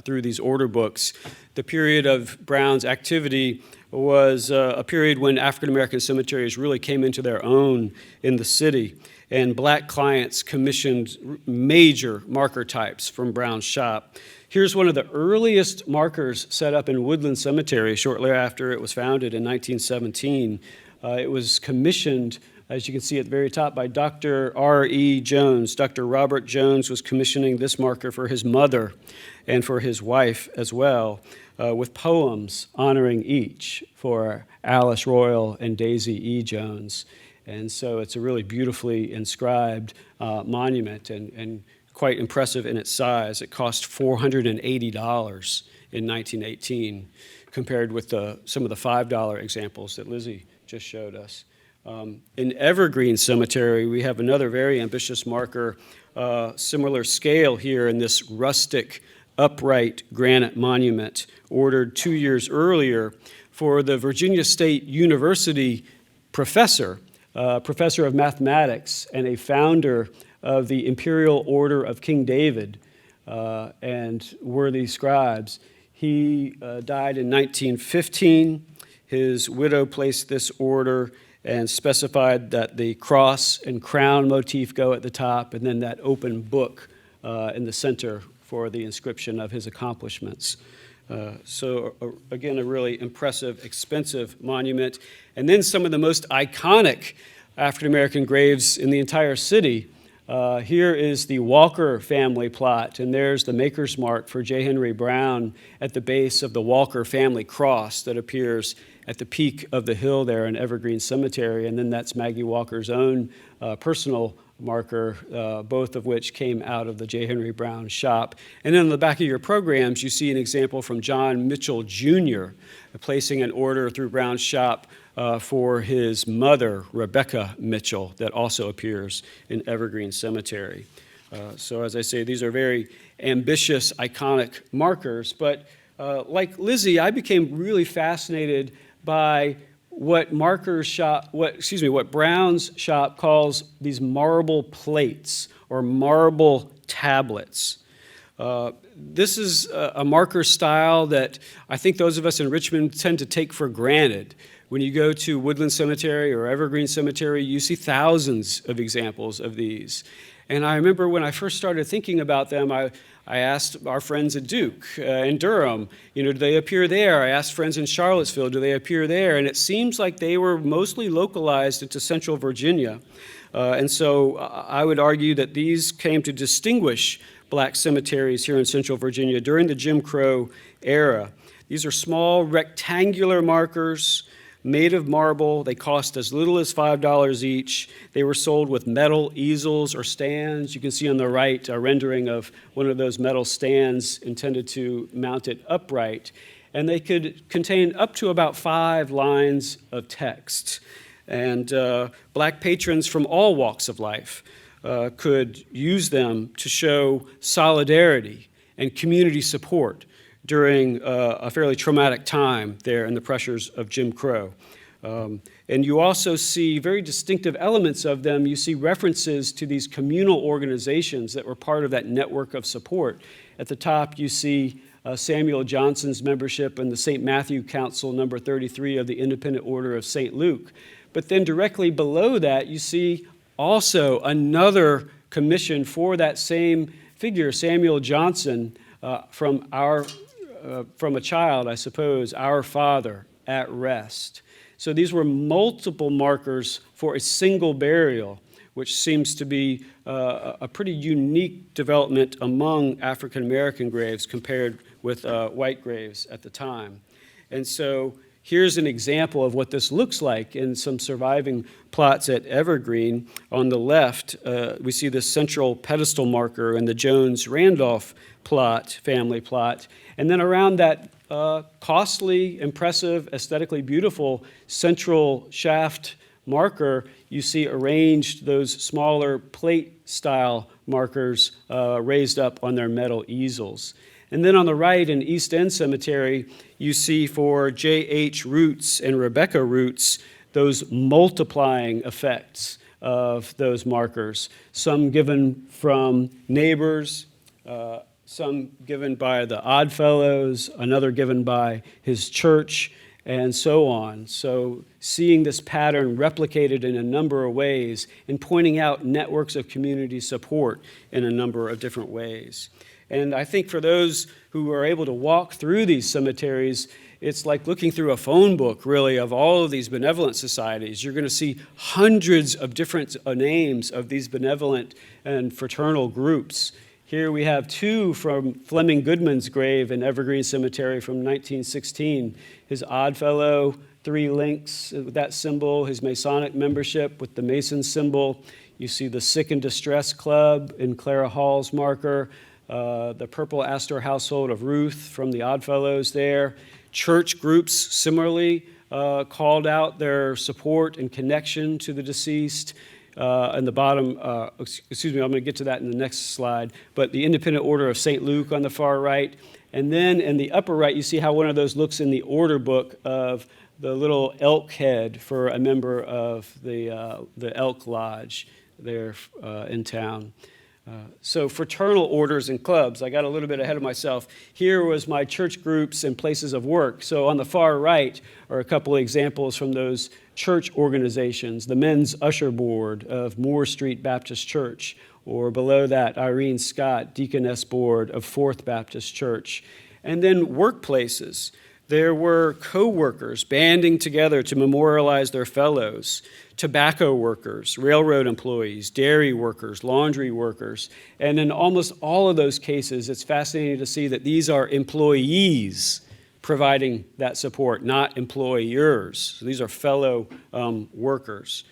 through these order books. The period of Brown's activity was a period when African American cemeteries really came into their own in the city, and black clients commissioned major marker types from Brown's shop. Here's one of the earliest markers set up in Woodland Cemetery shortly after it was founded in 1917. It was commissioned as you can see at the very top, by Dr. R.E. Jones. Dr. Robert Jones was commissioning this marker for his mother and for his wife as well, with poems honoring each for Alice Royal and Daisy E. Jones. And so it's a really beautifully inscribed monument and quite impressive in its size. It cost $480 in 1918, compared with some of the $5 examples that Lizzie just showed us. In Evergreen Cemetery, we have another very ambitious marker, similar scale here in this rustic, upright granite monument, ordered 2 years earlier for the Virginia State University professor of mathematics and a founder of the Imperial Order of King David and worthy scribes. He died in 1915. His widow placed this order and specified that the cross and crown motif go at the top, and then that open book in the center for the inscription of his accomplishments. Again, a really impressive, expensive monument. And then some of the most iconic African-American graves in the entire city. Here is the Walker family plot, and there's the maker's mark for J. Henry Brown at the base of the Walker family cross that appears at the peak of the hill there in Evergreen Cemetery, and then that's Maggie Walker's own personal marker, both of which came out of the J. Henry Brown shop. And then on the back of your programs, you see an example from John Mitchell Jr., placing an order through Brown's shop for his mother, Rebecca Mitchell, that also appears in Evergreen Cemetery. So as I say, these are very ambitious, iconic markers, but like Lizzie, I became really fascinated by what Brown's shop calls these marble plates or marble tablets. This is a marker style that I think those of us in Richmond tend to take for granted. When you go to Woodland Cemetery or Evergreen Cemetery, you see thousands of examples of these. And I remember when I first started thinking about them, I asked our friends at Duke and Durham, do they appear there? I asked friends in Charlottesville, do they appear there? And it seems like they were mostly localized into Central Virginia. And so I would argue that these came to distinguish black cemeteries here in Central Virginia during the Jim Crow era. These are small rectangular markers made of marble. They cost as little as $5 each. They were sold with metal easels or stands. You can see on the right a rendering of one of those metal stands intended to mount it upright. And they could contain up to about 5 lines of text. And black patrons from all walks of life could use them to show solidarity and community support during a fairly traumatic time there in the pressures of Jim Crow. And you also see very distinctive elements of them. You see references to these communal organizations that were part of that network of support. At the top, you see Samuel Johnson's membership in the St. Matthew Council, number 33 of the Independent Order of St. Luke. But then directly below that, you see also another commission for that same figure, Samuel Johnson, from a child, I suppose, Our Father at Rest. So these were multiple markers for a single burial, which seems to be a pretty unique development among African American graves compared with white graves at the time. And so here's an example of what this looks like in some surviving plots at Evergreen. On the left, we see this central pedestal marker in the Jones-Randolph family plot. And then around that costly, impressive, aesthetically beautiful central shaft marker, you see arranged those smaller plate-style markers raised up on their metal easels. And then on the right in East End Cemetery, you see for J.H. Roots and Rebecca Roots those multiplying effects of those markers, some given from neighbors, some given by the Oddfellows, another given by his church, and so on. So seeing this pattern replicated in a number of ways and pointing out networks of community support in a number of different ways. And I think for those who are able to walk through these cemeteries, it's like looking through a phone book, really, of all of these benevolent societies. You're going to see hundreds of different names of these benevolent and fraternal groups. Here we have two from Fleming Goodman's grave in Evergreen Cemetery from 1916. His Oddfellow, 3 links with that symbol, his Masonic membership with the Mason symbol. You see the Sick and Distress Club in Clara Hall's marker, the Purple Astor Household of Ruth from the Oddfellows there. Church groups similarly called out their support and connection to the deceased. And the bottom, excuse me, I'm going to get to that in the next slide, but the Independent Order of St. Luke on the far right. And then in the upper right, you see how one of those looks in the order book of the little elk head for a member of the Elk Lodge there in town. So fraternal orders and clubs, I got a little bit ahead of myself. Here was my church groups and places of work. So on the far right are a couple of examples from those church organizations, the Men's Usher Board of Moore Street Baptist Church, or below that, Irene Scott, Deaconess Board of Fourth Baptist Church. And then workplaces. There were co-workers banding together to memorialize their fellows, tobacco workers, railroad employees, dairy workers, laundry workers. And in almost all of those cases, it's fascinating to see that these are employees providing that support, not employers. So these are fellow workers.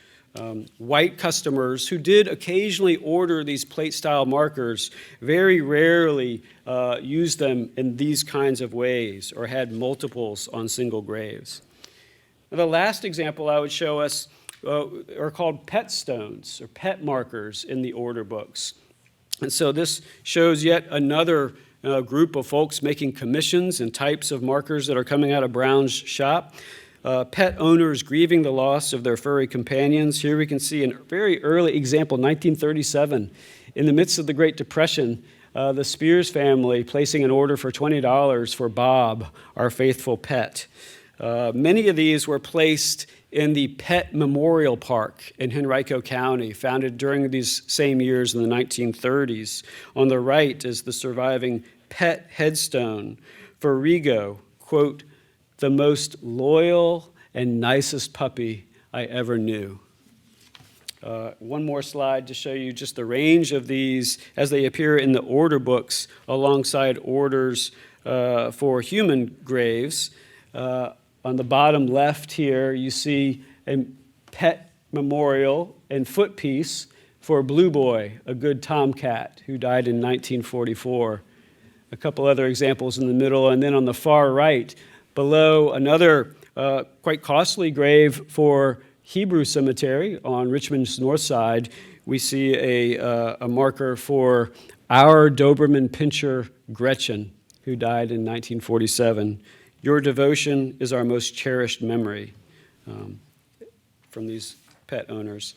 White customers who did occasionally order these plate-style markers very rarely used them in these kinds of ways or had multiples on single graves. Now, the last example I would show us are called pet stones or pet markers in the order books. And so this shows yet another group of folks making commissions and types of markers that are coming out of Brown's shop. Pet owners grieving the loss of their furry companions. Here we can see a very early example, 1937. In the midst of the Great Depression, the Spears family placing an order for $20 for Bob, our faithful pet. Many of these were placed in the Pet Memorial Park in Henrico County, founded during these same years in the 1930s. On the right is the surviving pet headstone for Rigo, quote, "the most loyal and nicest puppy I ever knew." One more slide to show you just the range of these as they appear in the order books alongside orders for human graves. On the bottom left here, you see a pet memorial and footpiece for Blue Boy, a good tomcat who died in 1944. A couple other examples in the middle, and then on the far right, below another quite costly grave for Hebrew Cemetery on Richmond's north side, we see a marker for our Doberman Pinscher Gretchen, who died in 1947. Your devotion is our most cherished memory, from these pet owners.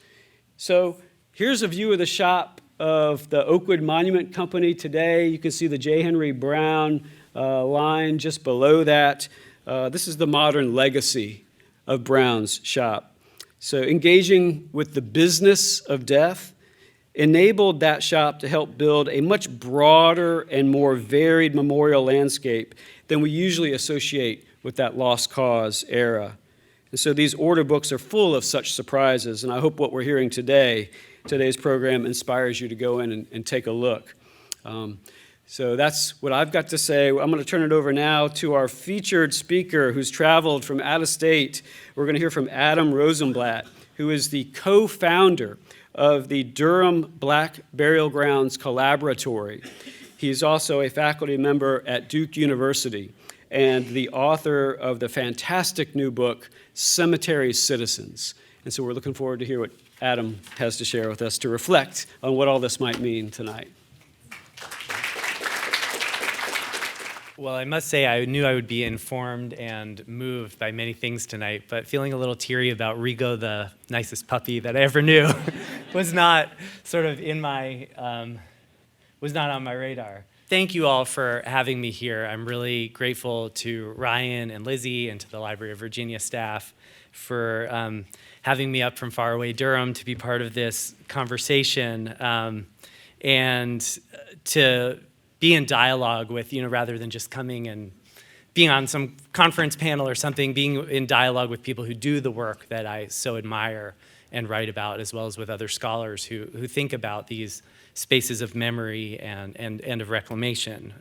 So here's a view of the shop of the Oakwood Monument Company today. You can see the J. Henry Brown line just below that. This is the modern legacy of Brown's shop. So engaging with the business of death enabled that shop to help build a much broader and more varied memorial landscape than we usually associate with that lost cause era. And so these order books are full of such surprises, and I hope what we're hearing today, today's program, inspires you to go in and take a look. So that's what I've got to say. I'm going to turn it over now to our featured speaker who's traveled from out of state. We're going to hear from Adam Rosenblatt, who is the co-founder of the Durham Black Burial Grounds Collaboratory. He's also a faculty member at Duke University and the author of the fantastic new book, Cemeteries Citizens. And so we're looking forward to hear what Adam has to share with us to reflect on what all this might mean tonight. Well, I must say I knew I would be informed and moved by many things tonight, but feeling a little teary about Rigo, the nicest puppy that I ever knew, was not sort of in my, was not on my radar. Thank you all for having me here. I'm really grateful to Ryan and Lizzie and to the Library of Virginia staff for having me up from faraway Durham to be part of this conversation, and to be in dialogue with, rather than just coming and being on some conference panel or something, being in dialogue with people who do the work that I so admire and write about, as well as with other scholars who think about these spaces of memory and of reclamation.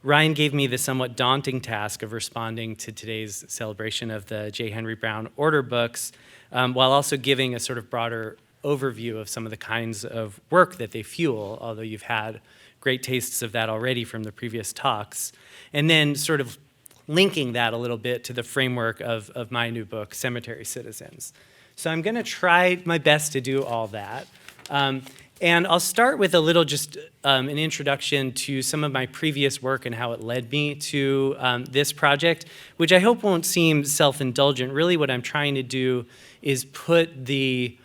Ryan gave me the somewhat daunting task of responding to today's celebration of the J. Henry Brown order books, while also giving a sort of broader overview of some of the kinds of work that they fuel, although you've had great tastes of that already from the previous talks, and then sort of linking that a little bit to the framework of my new book, Cemetery Citizens. So I'm going to try my best to do all that. And I'll start with a little just an introduction to some of my previous work and how it led me to this project, which I hope won't seem self-indulgent. Really what I'm trying to do is put the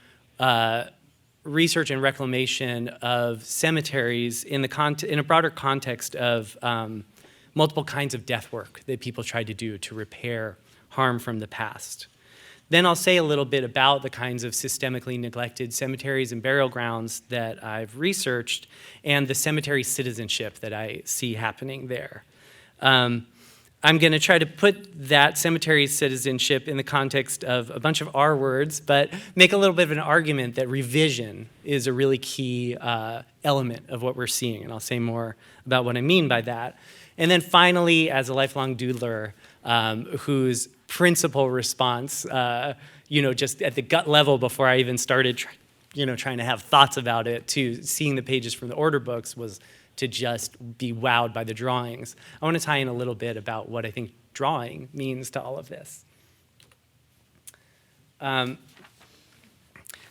research and reclamation of cemeteries in a broader context of multiple kinds of death work that people try to do to repair harm from the past. Then I'll say a little bit about the kinds of systemically neglected cemeteries and burial grounds that I've researched and the cemetery citizenship that I see happening there. I'm going to try to put that cemetery citizenship in the context of a bunch of R words, but make a little bit of an argument that revision is a really key element of what we're seeing, and I'll say more about what I mean by that. And then finally, as a lifelong doodler, whose principal response, just at the gut level before I even started, trying to have thoughts about it, to seeing the pages from the order books was to just be wowed by the drawings. I want to tie in a little bit about what I think drawing means to all of this.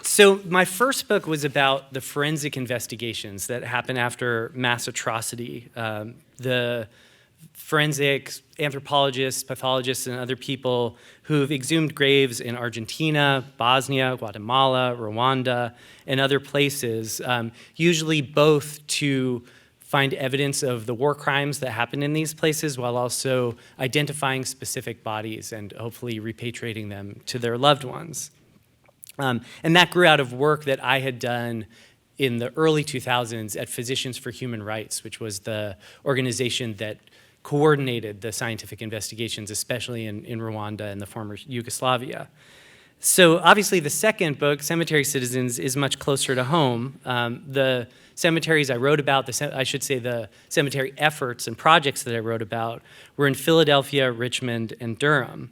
So my first book was about the forensic investigations that happen after mass atrocity. The forensic anthropologists, pathologists, and other people who've exhumed graves in Argentina, Bosnia, Guatemala, Rwanda, and other places, usually both to find evidence of the war crimes that happened in these places while also identifying specific bodies and hopefully repatriating them to their loved ones. And that grew out of work that I had done in the early 2000s at Physicians for Human Rights, which was the organization that coordinated the scientific investigations, especially in Rwanda and the former Yugoslavia. So obviously the second book, Cemetery Citizens, is much closer to home. The cemeteries I wrote about, the cemetery efforts and projects that I wrote about were in Philadelphia, Richmond, and Durham.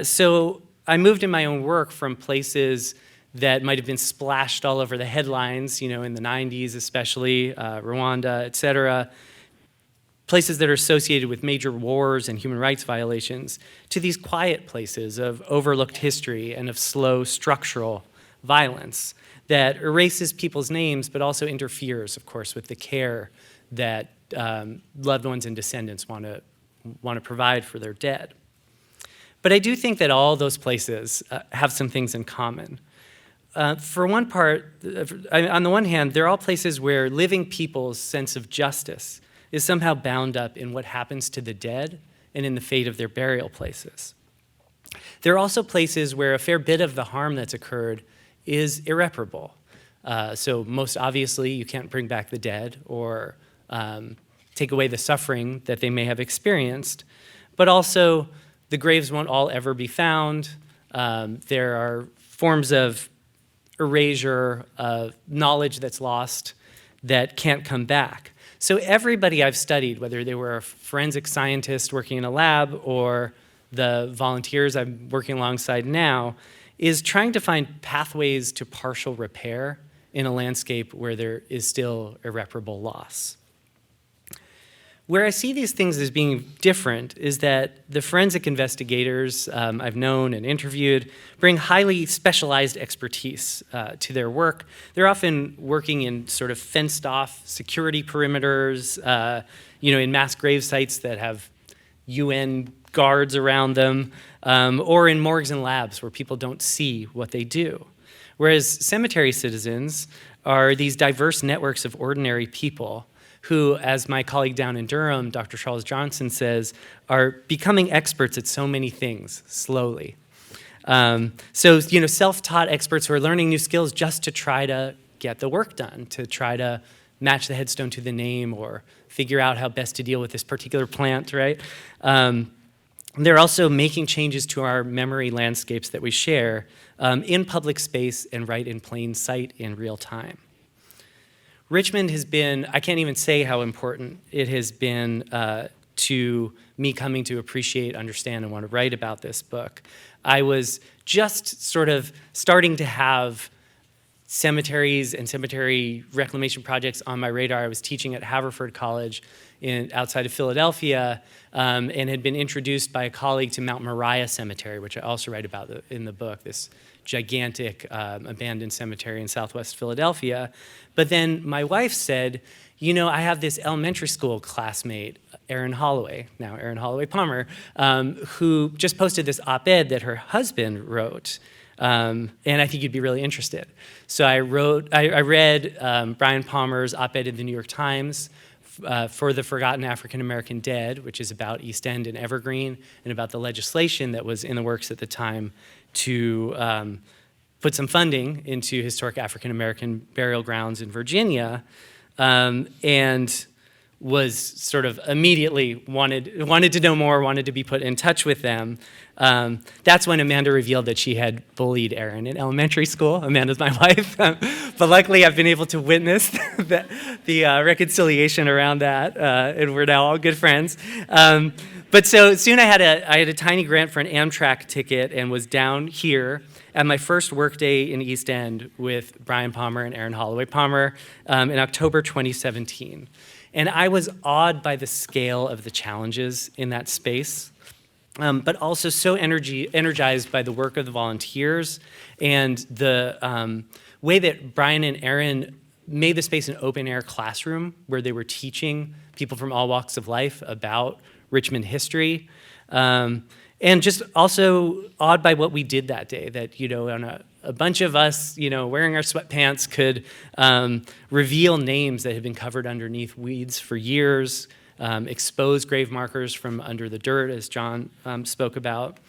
So I moved in my own work from places that might have been splashed all over the headlines, in the 90s especially, Rwanda, et cetera, places that are associated with major wars and human rights violations, to these quiet places of overlooked history and of slow structural violence that erases people's names but also interferes, of course, with the care that loved ones and descendants want to provide for their dead. But I do think that all those places have some things in common. For one part, on the one hand, they're all places where living people's sense of justice is somehow bound up in what happens to the dead and in the fate of their burial places. There are also places where a fair bit of the harm that's occurred is irreparable. So most obviously, you can't bring back the dead or take away the suffering that they may have experienced, but also the graves won't all ever be found. There are forms of erasure, of knowledge that's lost that can't come back. So everybody I've studied, whether they were a forensic scientist working in a lab or the volunteers I'm working alongside now, is trying to find pathways to partial repair in a landscape where there is still irreparable loss. Where I see these things as being different is that the forensic investigators I've known and interviewed bring highly specialized expertise to their work. They're often working in sort of fenced-off security perimeters, in mass grave sites that have UN guards around them, or in morgues and labs where people don't see what they do. Whereas cemetery citizens are these diverse networks of ordinary people who, as my colleague down in Durham, Dr. Charles Johnson, says, are becoming experts at so many things slowly. Self-taught experts who are learning new skills just to try to get the work done, to try to match the headstone to the name or figure out how best to deal with this particular plant, right? They're also making changes to our memory landscapes that we share in public space and right in plain sight in real time. Richmond has been, I can't even say how important it has been to me coming to appreciate, understand, and want to write about this book. I was just sort of starting to have cemeteries and cemetery reclamation projects on my radar. I was teaching at Haverford College outside of Philadelphia, and had been introduced by a colleague to Mount Moriah Cemetery, which I also write about in the book, this gigantic abandoned cemetery in southwest Philadelphia. But then my wife said, you know, I have this elementary school classmate, Erin Holloway, now Erin Holloway Palmer, who just posted this op-ed that her husband wrote. And I think you'd be really interested. So I read Brian Palmer's op-ed in the New York Times for the Forgotten African American Dead, which is about East End and Evergreen, and about the legislation that was in the works at the time to put some funding into historic African American burial grounds in Virginia, and was sort of immediately wanted to know more, wanted to be put in touch with them. That's when Amanda revealed that she had bullied Erin in elementary school. Amanda's my wife. But luckily I've been able to witness the reconciliation around that, and we're now all good friends. But so soon I had a tiny grant for an Amtrak ticket and was down here at my first workday in East End with Brian Palmer and Erin Holloway Palmer in October 2017. And I was awed by the scale of the challenges in that space, but also so energized by the work of the volunteers and the way that Brian and Erin made the space an open-air classroom where they were teaching people from all walks of life about Richmond history. And just also awed by what we did that day, that, you know, on a bunch of us, you know, wearing our sweatpants could reveal names that had been covered underneath weeds for years, expose grave markers from under the dirt, as John spoke about.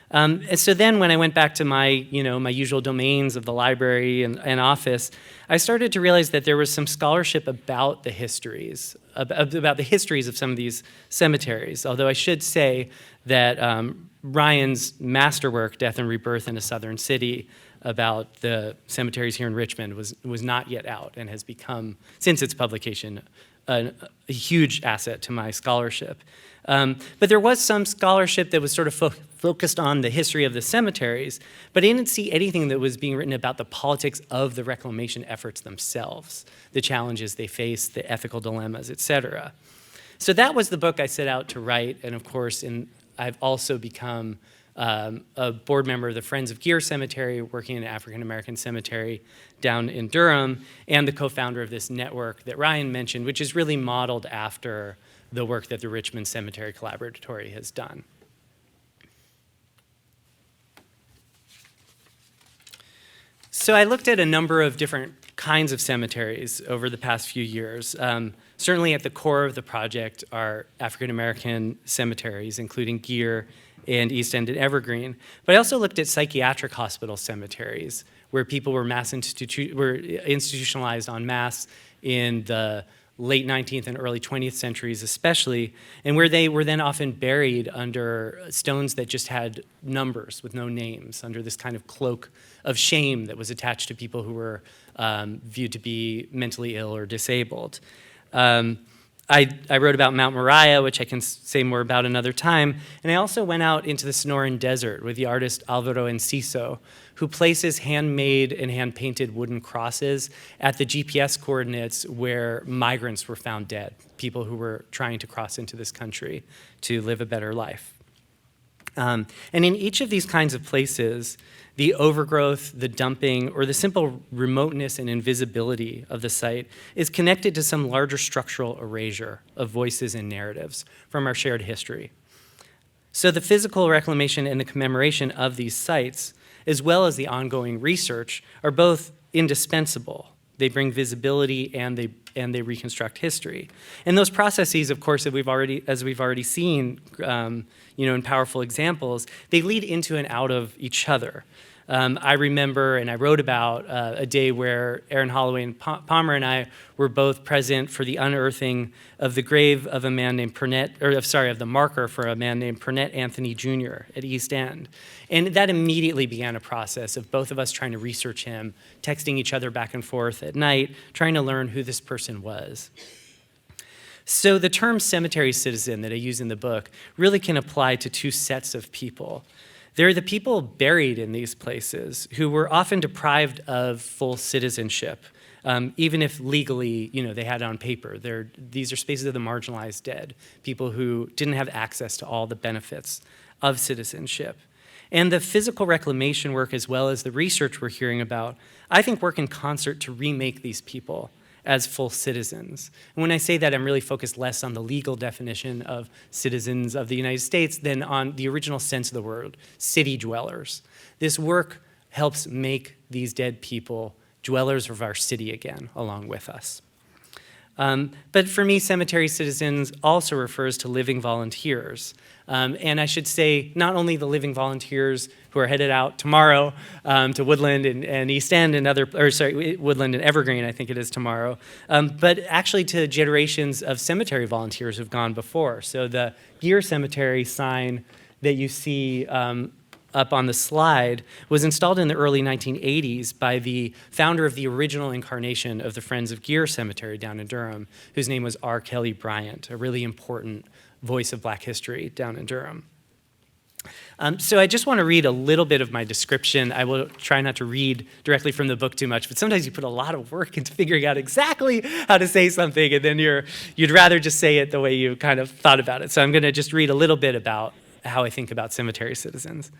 And so then when I went back to my usual domains of the library and office, I started to realize that there was some scholarship about the histories, about the histories of some of these cemeteries. Although I should say that Ryan's masterwork, Death and Rebirth in a Southern City, about the cemeteries here in Richmond was not yet out and has become, since its publication, a huge asset to my scholarship. But there was some scholarship that was sort of focused on the history of the cemeteries, but I didn't see anything that was being written about the politics of the reclamation efforts themselves, the challenges they face, the ethical dilemmas, et cetera. So that was the book I set out to write, and of course, I've also become a board member of the Friends of Gear Cemetery, working in an African American cemetery down in Durham, and the co-founder of this network that Ryan mentioned, which is really modeled after the work that the Richmond Cemetery Collaboratory has done. So I looked at a number of different kinds of cemeteries over the past few years. Certainly at the core of the project are African American cemeteries, including Gear and East End and Evergreen. But I also looked at psychiatric hospital cemeteries, where people were institutionalized en masse in the late 19th and early 20th centuries especially, and where they were then often buried under stones that just had numbers with no names, under this kind of cloak of shame that was attached to people who were viewed to be mentally ill or disabled. I wrote about Mount Moriah, which I can say more about another time, and I also went out into the Sonoran Desert with the artist Alvaro Enciso, who places handmade and hand-painted wooden crosses at the GPS coordinates where migrants were found dead, people who were trying to cross into this country to live a better life. And in each of these kinds of places, the overgrowth, the dumping, or the simple remoteness and invisibility of the site is connected to some larger structural erasure of voices and narratives from our shared history. So the physical reclamation and the commemoration of these sites, as well as the ongoing research, are both indispensable. They bring visibility and they reconstruct history. And those processes, of course, as we've already seen, in powerful examples, they lead into and out of each other. I remember, and I wrote about a day where Aaron Holloway and Palmer and I were both present for the unearthing of the grave of a man named of the marker for a man named Pernette Anthony Jr. at East End. And that immediately began a process of both of us trying to research him, texting each other back and forth at night, trying to learn who this person was. So the term cemetery citizen that I use in the book really can apply to two sets of people. There are the people buried in these places who were often deprived of full citizenship, even if legally, they had it on paper. These are spaces of the marginalized dead, people who didn't have access to all the benefits of citizenship. And the physical reclamation work, as well as the research we're hearing about, I think work in concert to remake these people as full citizens. And when I say that, I'm really focused less on the legal definition of citizens of the United States than on the original sense of the word, city dwellers. This work helps make these dead people dwellers of our city again, along with us. But for me, cemetery citizens also refers to living volunteers. And I should say, not only the living volunteers who are headed out tomorrow to Woodland and East End and Woodland and Evergreen, I think it is tomorrow, but actually to generations of cemetery volunteers who've gone before. So the Geer Cemetery sign that you see up on the slide was installed in the early 1980s by the founder of the original incarnation of the Friends of Geer Cemetery down in Durham, whose name was R. Kelly Bryant, a really important voice of Black history down in Durham. So I just want to read a little bit of my description. I will try not to read directly from the book too much, but sometimes you put a lot of work into figuring out exactly how to say something, and then you'd rather just say it the way you kind of thought about it. So I'm going to just read a little bit about how I think about cemetery citizens.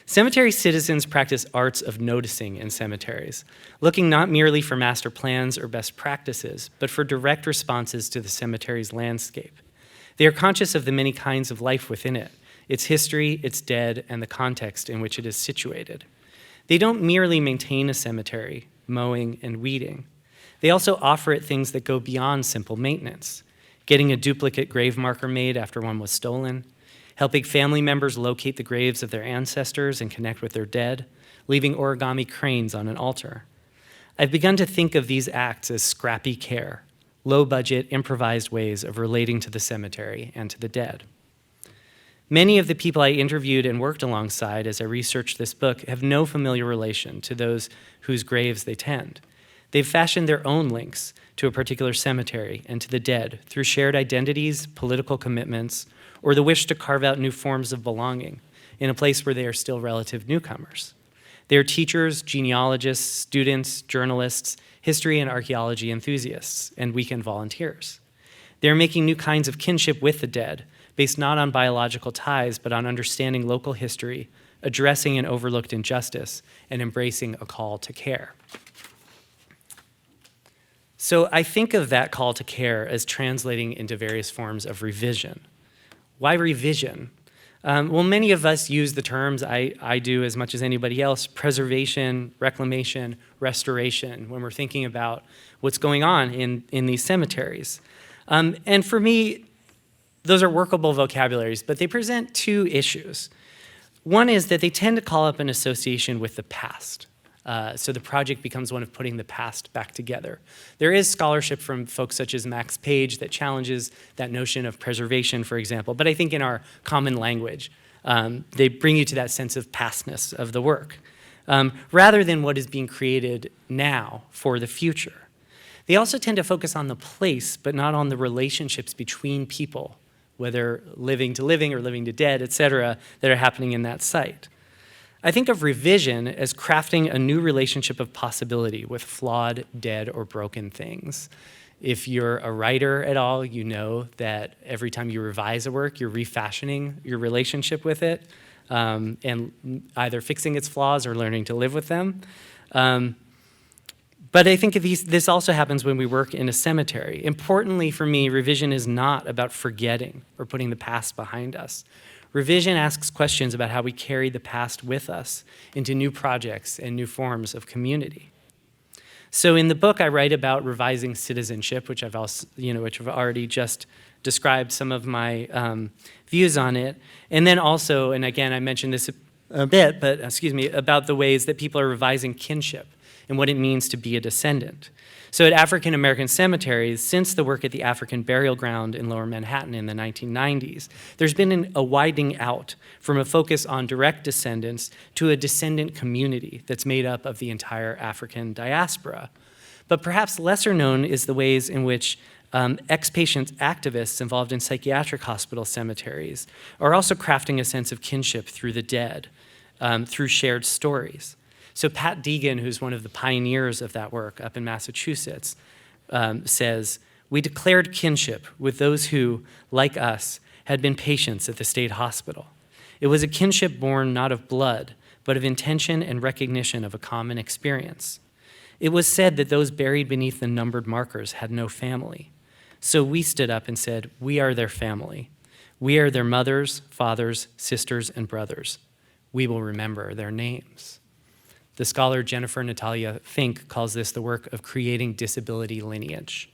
Cemetery citizens practice arts of noticing in cemeteries, looking not merely for master plans or best practices, but for direct responses to the cemetery's landscape. They are conscious of the many kinds of life within it, its history, its dead, and the context in which it is situated. They don't merely maintain a cemetery, mowing and weeding. They also offer it things that go beyond simple maintenance, getting a duplicate grave marker made after one was stolen, helping family members locate the graves of their ancestors and connect with their dead, leaving origami cranes on an altar. I've begun to think of these acts as scrappy care, low-budget, improvised ways of relating to the cemetery and to the dead. Many of the people I interviewed and worked alongside as I researched this book have no familiar relation to those whose graves they tend. They've fashioned their own links to a particular cemetery and to the dead through shared identities, political commitments, or the wish to carve out new forms of belonging in a place where they are still relative newcomers. They are teachers, genealogists, students, journalists, history and archaeology enthusiasts, and weekend volunteers. They are making new kinds of kinship with the dead, based not on biological ties, but on understanding local history, addressing an overlooked injustice, and embracing a call to care. So I think of that call to care as translating into various forms of revision. Why revision? Well, many of us use the terms, I do as much as anybody else, preservation, reclamation, restoration, when we're thinking about what's going on in these cemeteries. And for me, those are workable vocabularies, but they present two issues. One is that they tend to call up an association with the past. So the project becomes one of putting the past back together. There is scholarship from folks such as Max Page that challenges that notion of preservation, for example, but I think in our common language, they bring you to that sense of pastness of the work, rather than what is being created now for the future. They also tend to focus on the place, but not on the relationships between people, whether living to living or living to dead, et cetera, that are happening in that site. I think of revision as crafting a new relationship of possibility with flawed, dead, or broken things. If you're a writer at all, you know that every time you revise a work, you're refashioning your relationship with it, and either fixing its flaws or learning to live with them. But I think this also happens when we work in a cemetery. Importantly for me, revision is not about forgetting or putting the past behind us. Revision asks questions about how we carry the past with us into new projects and new forms of community. So in the book, I write about revising citizenship, which I've already just described some of my views on it. And then also, and again, I mentioned this about the ways that people are revising kinship and what it means to be a descendant. So at African American cemeteries, since the work at the African Burial Ground in Lower Manhattan in the 1990s, there's been a widening out from a focus on direct descendants to a descendant community that's made up of the entire African diaspora. But perhaps lesser known is the ways in which ex-patient activists involved in psychiatric hospital cemeteries are also crafting a sense of kinship through the dead, through shared stories. So Pat Deegan, who's one of the pioneers of that work up in Massachusetts, says, "We declared kinship with those who, like us, had been patients at the state hospital. It was a kinship born not of blood, but of intention and recognition of a common experience. It was said that those buried beneath the numbered markers had no family. So we stood up and said, we are their family. We are their mothers, fathers, sisters, and brothers. We will remember their names." The scholar Jennifer Natalia Fink calls this the work of creating disability lineage.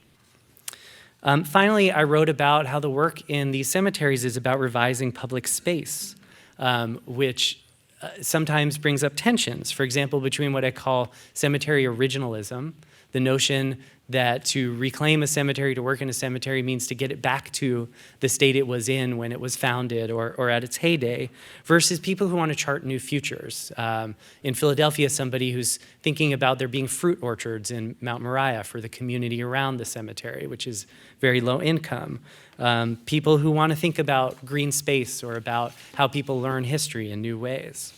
Finally, I wrote about how the work in these cemeteries is about revising public space, which sometimes brings up tensions, for example, between what I call cemetery originalism, the notion that to reclaim a cemetery, to work in a cemetery, means to get it back to the state it was in when it was founded or at its heyday, versus people who want to chart new futures. In Philadelphia, somebody who's thinking about there being fruit orchards in Mount Moriah for the community around the cemetery, which is very low income. People who want to think about green space or about how people learn history in new ways.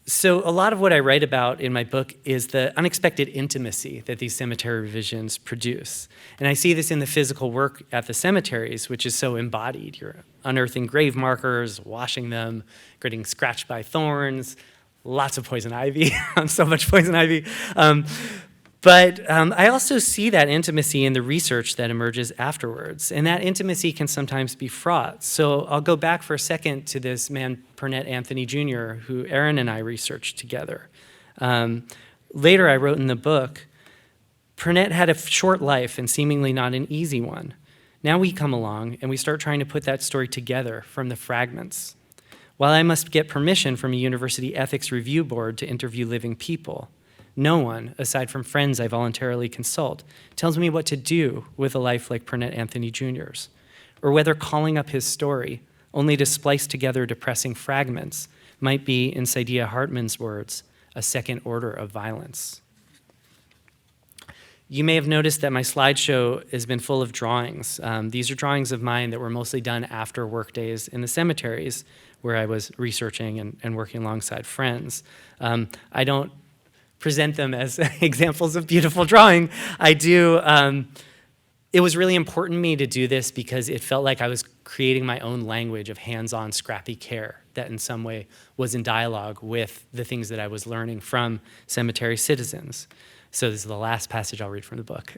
So a lot of what I write about in my book is the unexpected intimacy that these cemetery revisions produce. And I see this in the physical work at the cemeteries, which is so embodied. You're unearthing grave markers, washing them, getting scratched by thorns, lots of poison ivy, so much poison ivy. But I also see that intimacy in the research that emerges afterwards, and that intimacy can sometimes be fraught. So I'll go back for a second to this man, Pernette Anthony Jr., who Aaron and I researched together. Later, I wrote in the book, Pernette had a short life and seemingly not an easy one. Now we come along and we start trying to put that story together from the fragments. While I must get permission from a university ethics review board to interview living people, no one, aside from friends I voluntarily consult, tells me what to do with a life like Pernette Anthony Jr.'s, or whether calling up his story, only to splice together depressing fragments, might be, in Saidiya Hartman's words, a second order of violence. You may have noticed that my slideshow has been full of drawings. These are drawings of mine that were mostly done after work days in the cemeteries, where I was researching and working alongside friends. I don't present them as examples of beautiful drawing. I do. It was really important to me to do this because it felt like I was creating my own language of hands-on scrappy care that in some way was in dialogue with the things that I was learning from cemetery citizens. So this is the last passage I'll read from the book.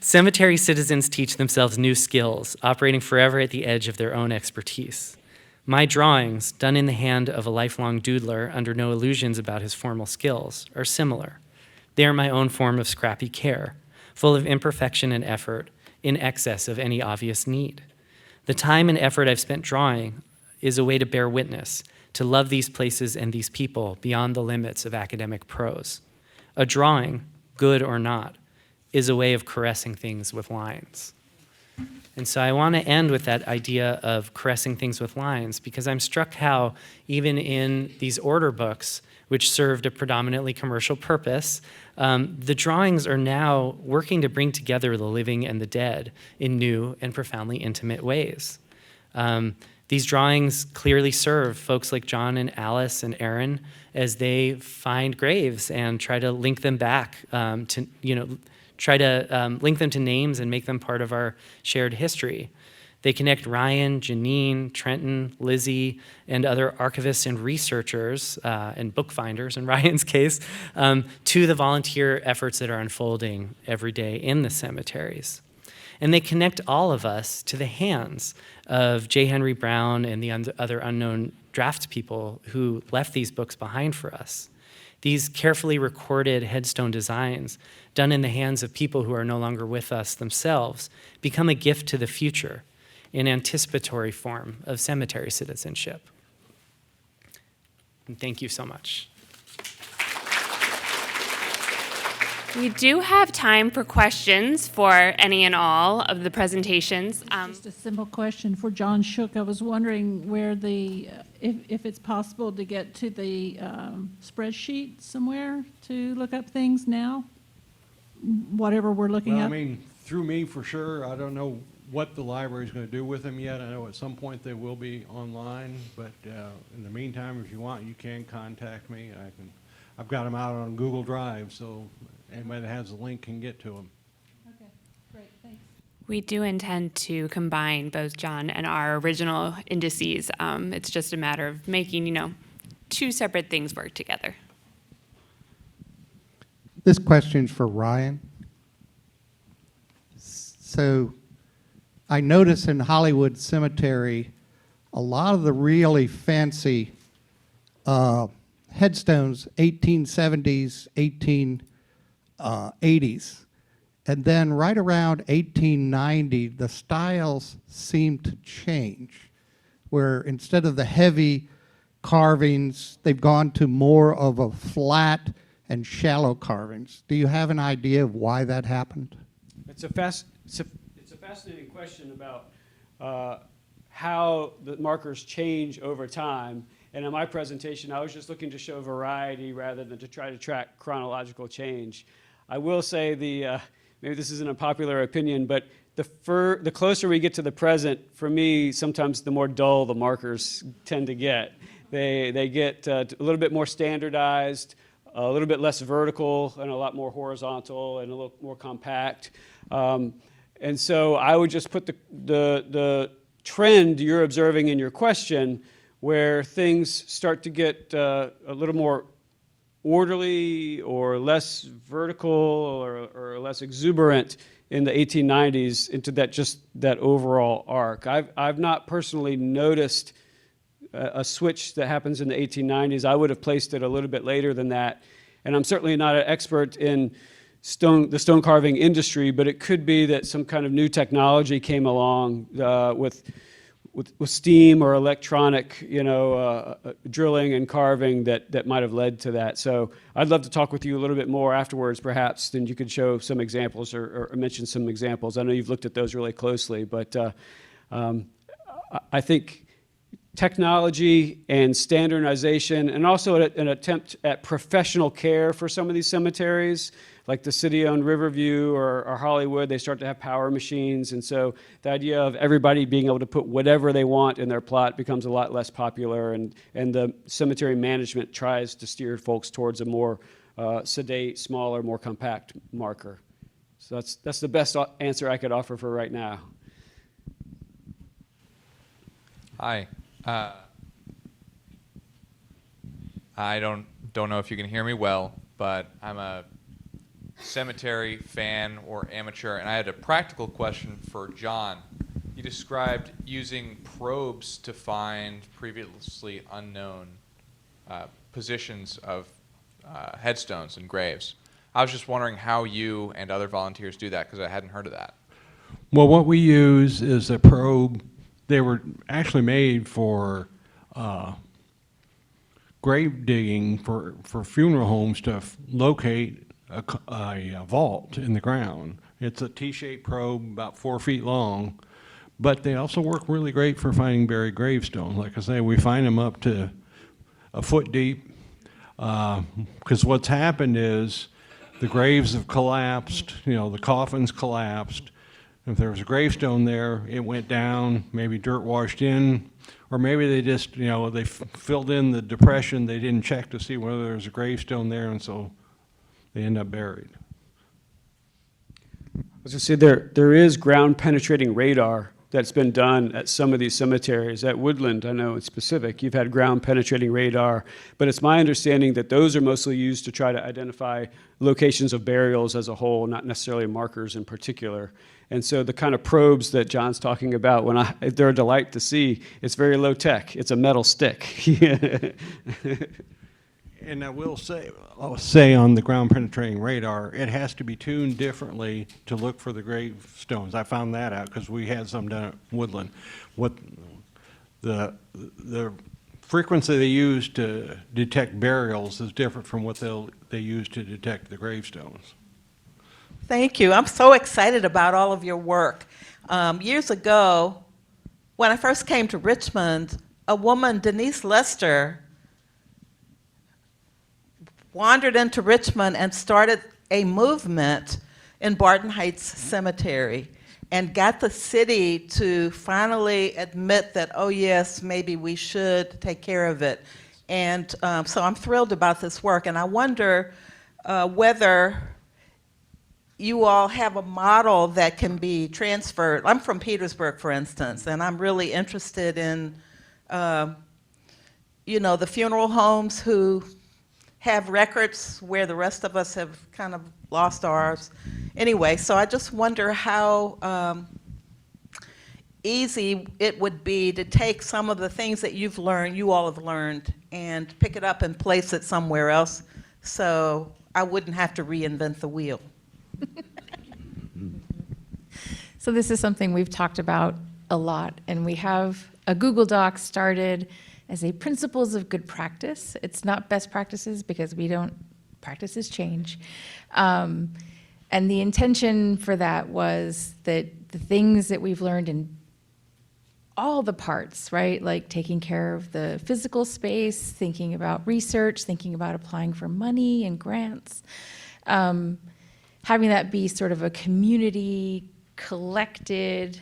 Cemetery citizens teach themselves new skills, operating forever at the edge of their own expertise. My drawings, done in the hand of a lifelong doodler under no illusions about his formal skills, are similar. They are my own form of scrappy care, full of imperfection and effort, in excess of any obvious need. The time and effort I've spent drawing is a way to bear witness, to love these places and these people beyond the limits of academic prose. A drawing, good or not, is a way of caressing things with lines. And so I want to end with that idea of caressing things with lines, because I'm struck how even in these order books, which served a predominantly commercial purpose, the drawings are now working to bring together the living and the dead in new and profoundly intimate ways. These drawings clearly serve folks like John and Alice and Aaron as they find graves and try to link them back to, link them to names and make them part of our shared history. They connect Ryan, Jeannine, Trenton, Lizzie, and other archivists and researchers, and bookfinders in Ryan's case, to the volunteer efforts that are unfolding every day in the cemeteries. And they connect all of us to the hands of J. Henry Brown and the other unknown draft people who left these books behind for us. These carefully recorded headstone designs, done in the hands of people who are no longer with us themselves, become a gift to the future, an anticipatory form of cemetery citizenship. And thank you so much. We do have time for questions for any and all of the presentations. Just a simple question for John Shuck. I was wondering where if it's possible to get to the spreadsheet somewhere to look up things now, whatever we're looking Well, I up. mean, through me for sure. I don't know what the library's going to do with them yet. I know at some point they will be online, but in the meantime, if you want, you can contact me. I've got them out on Google Drive, so anybody that has a link can get to them. Okay, great, thanks. We do intend to combine both John and our original indices. It's just a matter of making, two separate things work together. This question's for Ryan. So I notice in Hollywood Cemetery, a lot of the really fancy headstones, 1870s, 1880s. And then right around 1890, the styles seem to change, where instead of the heavy carvings, they've gone to more of a flat and shallow carvings. Do you have an idea of why that happened? It's a fascinating question about how the markers change over time. And in my presentation, I was just looking to show variety rather than to try to track chronological change. I will say maybe this isn't a popular opinion, but the closer we get to the present, for me, sometimes the more dull the markers tend to get. They get a little bit more standardized, a little bit less vertical, and a lot more horizontal, and a little more compact. And so I would just put the trend you're observing in your question, where things start to get a little more orderly or less vertical or less exuberant in the 1890s into that overall arc. I've not personally noticed a switch that happens in the 1890s. I would have placed it a little bit later than that. And I'm certainly not an expert in the stone carving industry, but it could be that some kind of new technology came along with steam or electronic, drilling and carving that might have led to that. So I'd love to talk with you a little bit more afterwards, perhaps, then you could show some examples or mention some examples. I know you've looked at those really closely, but I think technology and standardization, and also an attempt at professional care for some of these cemeteries, like the city-owned Riverview or Hollywood, they start to have power machines. And so the idea of everybody being able to put whatever they want in their plot becomes a lot less popular. And the cemetery management tries to steer folks towards a more sedate, smaller, more compact marker. So that's the best answer I could offer for right now. Hi. I don't know if you can hear me well, but I'm a cemetery fan or amateur, and I had a practical question for John. You described using probes to find previously unknown positions of headstones and graves. I was just wondering how you and other volunteers do that, because I hadn't heard of that. Well, what we use is a probe. They were actually made for grave digging for funeral homes to locate a vault in the ground. It's a T-shaped probe about 4 feet long, but they also work really great for finding buried gravestones. Like I say, we find them up to a foot deep, because what's happened is the graves have collapsed, the coffins collapsed. If there was a gravestone there, it went down, maybe dirt washed in, or maybe they just, they filled in the depression. They didn't check to see whether there was a gravestone there, and so they end up buried. I was going to say there is ground penetrating radar that's been done at some of these cemeteries. At Woodland, I know in specific, you've had ground penetrating radar, but it's my understanding that those are mostly used to try to identify locations of burials as a whole, not necessarily markers in particular. And so the kind of probes that John's talking about, they're a delight to see. It's very low tech. It's a metal stick. And I will say on the ground penetrating radar, it has to be tuned differently to look for the gravestones. I found that out because we had some done at Woodland. What the frequency they use to detect burials is different from what they use to detect the gravestones. Thank you. I'm so excited about all of your work. Years ago, when I first came to Richmond, a woman, Denise Lester, wandered into Richmond and started a movement in Barton Heights Cemetery and got the city to finally admit that, oh yes, maybe we should take care of it. And so I'm thrilled about this work, and I wonder whether you all have a model that can be transferred. I'm from Petersburg, for instance, and I'm really interested in, you know, the funeral homes who have records where the rest of us have kind of lost ours. Anyway, so I just wonder how easy it would be to take some of the things that you've learned, you all have learned, and pick it up and place it somewhere else so I wouldn't have to reinvent the wheel. So this is something we've talked about a lot, and we have a Google Doc started as a principles of good practice. It's not best practices because practices change. And the intention for that was that the things that we've learned in all the parts, right? Like taking care of the physical space, thinking about research, thinking about applying for money and grants, having that be sort of a community collected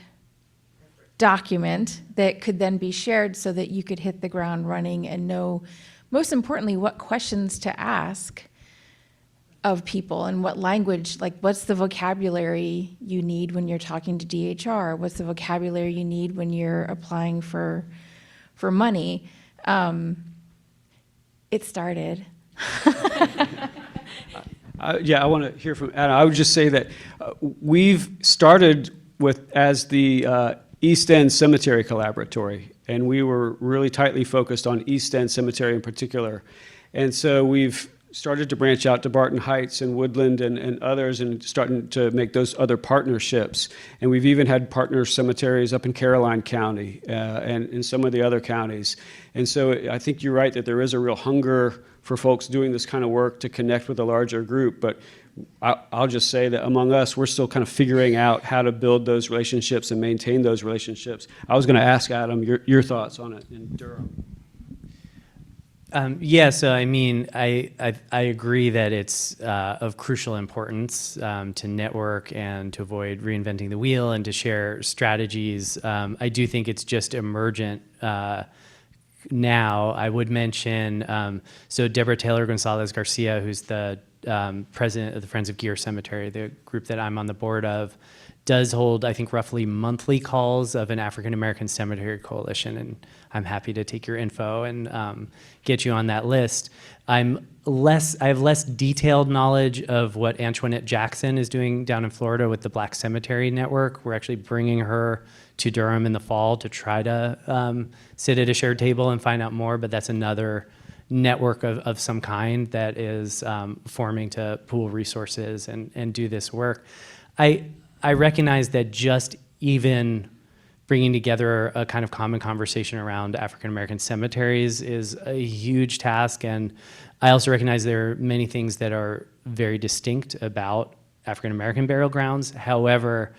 document that could then be shared so that you could hit the ground running and know, most importantly, what questions to ask of people and what language, like what's the vocabulary you need when you're talking to DHR? What's the vocabulary you need when you're applying for money? It started. Yeah, I want to hear from Adam. I would just say that we've started with as the East End Cemetery Collaboratory, and we were really tightly focused on East End Cemetery in particular. And so we've started to branch out to Barton Heights and Woodland and others, and starting to make those other partnerships. And we've even had partner cemeteries up in Caroline County and in some of the other counties. And so I think you're right that there is a real hunger for folks doing this kind of work to connect with a larger group. But I'll just say that among us, we're still kind of figuring out how to build those relationships and maintain those relationships. I was going to ask Adam your thoughts on it in Durham. Yeah, so I mean, I agree that it's of crucial importance to network and to avoid reinventing the wheel and to share strategies. I do think it's just emergent now. I would mention, so Deborah Taylor Gonzalez Garcia, who's the president of the Friends of Gear Cemetery, the group that I'm on the board of, does hold, I think, roughly monthly calls of an African American Cemetery Coalition, and I'm happy to take your info and get you on that list. I have less detailed knowledge of what Antoinette Jackson is doing down in Florida with the Black Cemetery Network. We're actually bringing her to Durham in the fall to try to sit at a shared table and find out more, but that's another network of some kind that is forming to pool resources and do this work. I recognize that just even bringing together a kind of common conversation around African American cemeteries is a huge task, and I also recognize there are many things that are very distinct about African American burial grounds. However,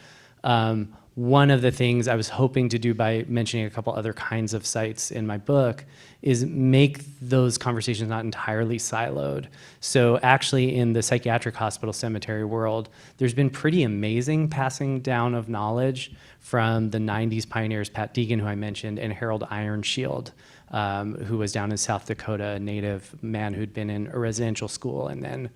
one of the things I was hoping to do by mentioning a couple other kinds of sites in my book is make those conversations not entirely siloed. So actually in the psychiatric hospital cemetery world, there's been pretty amazing passing down of knowledge from the 90s pioneers, Pat Deegan, who I mentioned, and Harold Ironshield, who was down in South Dakota, a native man who'd been in a residential school and then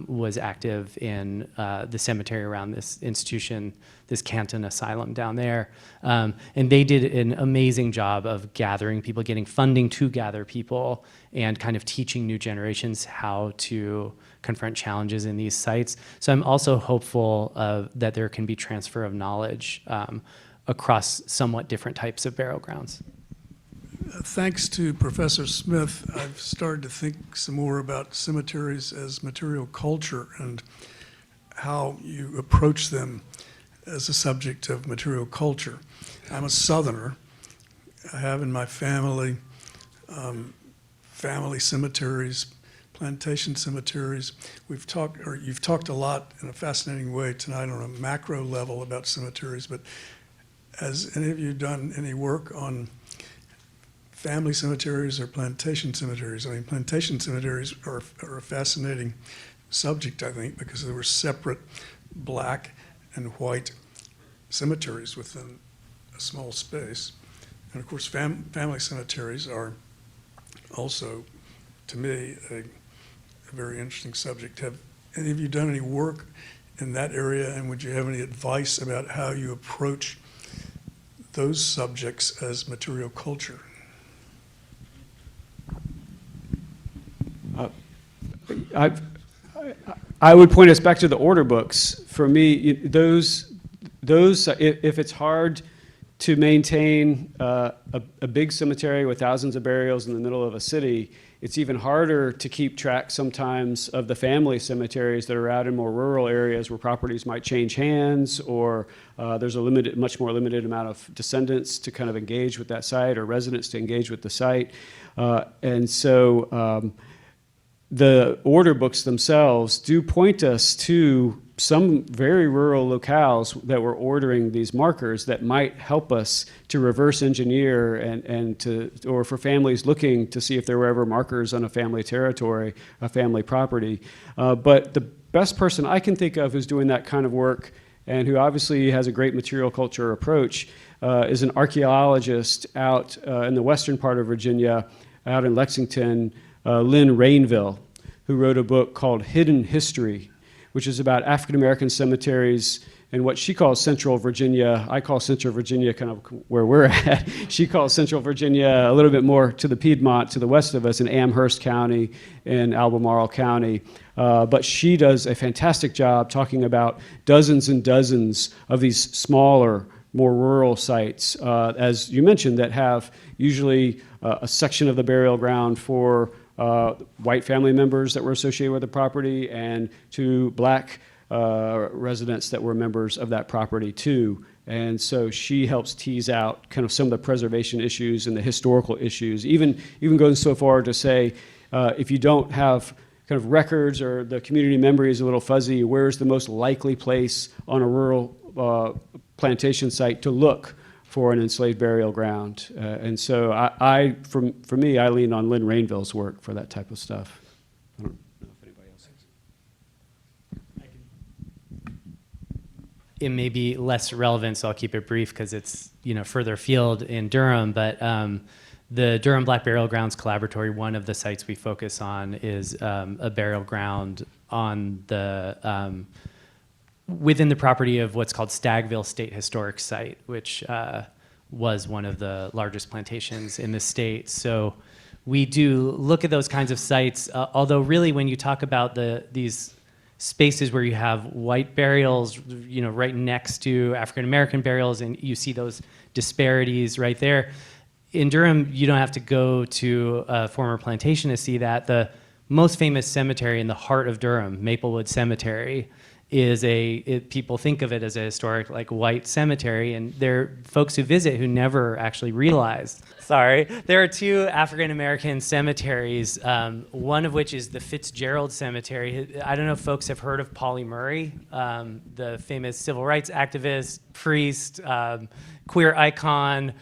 was active in the cemetery around this institution, this Canton Asylum down there. And they did an amazing job of gathering people, getting funding to gather people, and kind of teaching new generations how to confront challenges in these sites. So I'm also hopeful that there can be transfer of knowledge across somewhat different types of burial grounds. Thanks to Professor Smith, I've started to think some more about cemeteries as material culture and how you approach them as a subject of material culture. I'm a Southerner. I have in my family family cemeteries, plantation cemeteries. You've talked a lot in a fascinating way tonight on a macro level about cemeteries, but has any of you done any work on family cemeteries or plantation cemeteries? I mean, plantation cemeteries are a fascinating subject, I think, because there were separate black and white cemeteries within a small space. And of course, family cemeteries are also, to me, a very interesting subject. Have any of you done any work in that area, and would you have any advice about how you approach those subjects as material culture? I would point us back to the order books. For me, those if it's hard to maintain a big cemetery with thousands of burials in the middle of a city, it's even harder to keep track sometimes of the family cemeteries that are out in more rural areas where properties might change hands, or there's a much more limited amount of descendants to kind of engage with that site, or residents to engage with the site. And so the order books themselves do point us to some very rural locales that were ordering these markers that might help us to reverse engineer or for families looking to see if there were ever markers on a family territory, a family property. But the best person I can think of who's doing that kind of work, and who obviously has a great material culture approach, is an archaeologist out in the western part of Virginia, out in Lexington, Lynn Rainville, who wrote a book called Hidden History, which is about African-American cemeteries in what she calls Central Virginia. I call Central Virginia kind of where we're at. She calls Central Virginia a little bit more to the Piedmont, to the west of us, in Amherst County and Albemarle County. But she does a fantastic job talking about dozens and dozens of these smaller, more rural sites, as you mentioned, that have usually a section of the burial ground for white family members that were associated with the property, and to black residents that were members of that property too. And so she helps tease out kind of some of the preservation issues and the historical issues, even going so far to say, if you don't have kind of records, or the community memory is a little fuzzy, where's the most likely place on a rural plantation site to look for an enslaved burial ground? And so for me, I lean on Lynn Rainville's work for that type of stuff. I don't know if anybody else has. It may be less relevant, so I'll keep it brief because it's further afield in Durham. But the Durham Black Burial Grounds Collaboratory, one of the sites we focus on is a burial ground on the within the property of what's called Stagville State Historic Site, which was one of the largest plantations in the state. So we do look at those kinds of sites, although really when you talk about these spaces where you have white burials, right next to African-American burials, and you see those disparities right there. In Durham, you don't have to go to a former plantation to see that. The most famous cemetery in the heart of Durham, Maplewood Cemetery, is people think of it as a historic, like, white cemetery, and there are folks who visit who never actually realized. There are two African-American cemeteries, one of which is the Fitzgerald Cemetery. I don't know if folks have heard of Pauli Murray, the famous civil rights activist, priest, queer icon,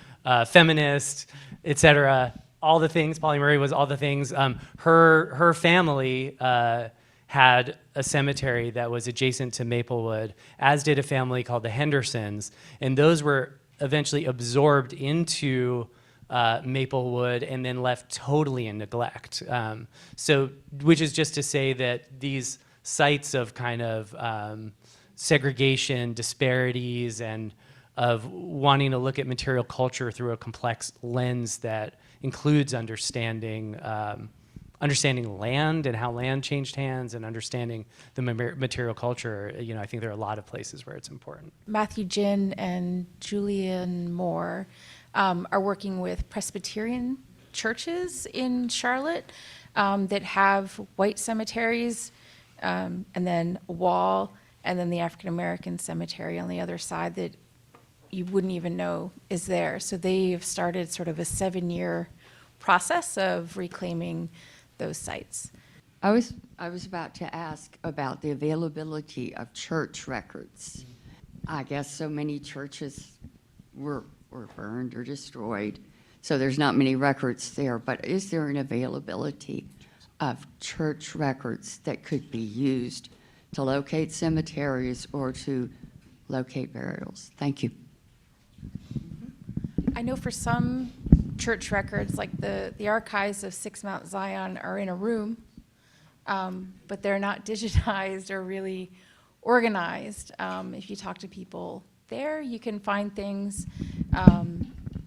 feminist, etc. All the things. Pauli Murray was all the things. Her family had a cemetery that was adjacent to Maplewood, as did a family called the Hendersons, and those were eventually absorbed into Maplewood and then left totally in neglect. Which is just to say that these sites of kind of segregation, disparities, and of wanting to look at material culture through a complex lens that includes understanding land and how land changed hands, and understanding the material culture. I think there are a lot of places where it's important. Matthew Ginn and Julian Moore are working with Presbyterian churches in Charlotte that have white cemeteries, and then a wall, and then the African American cemetery on the other side that you wouldn't even know is there. So they've started sort of a 7-year process of reclaiming those sites. I was about to ask about the availability of church records. I guess so many churches were burned or destroyed, so there's not many records there, but is there an availability of church records that could be used to locate cemeteries or to locate burials? Thank you. I know for some church records, like the archives of 6 Mount Zion are in a room, but they're not digitized or really organized. If you talk to people there, you can find things,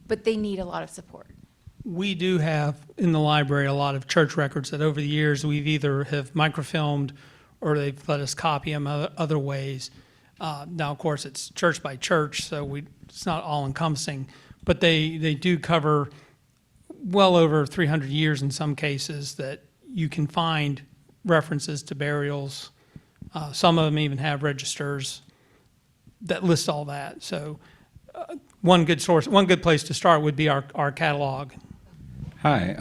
but they need a lot of support. We do have in the library a lot of church records that over the years we've either have microfilmed or they've let us copy them other ways. Now, of course, it's church by church, so it's not all encompassing, but they do cover well over 300 years in some cases that you can find references to burials. Some of them even have registers that list all that. So one good place to start would be our catalog. Hi,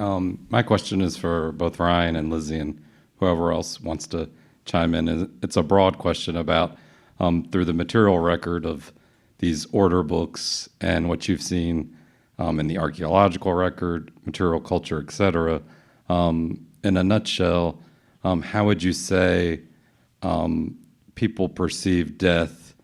my question is for both Ryan and Lizzie and whoever else wants to chime in. It's a broad question about through the material record of these order books and what you've seen in the archaeological record, material culture, et cetera. In a nutshell, how would you say people perceive death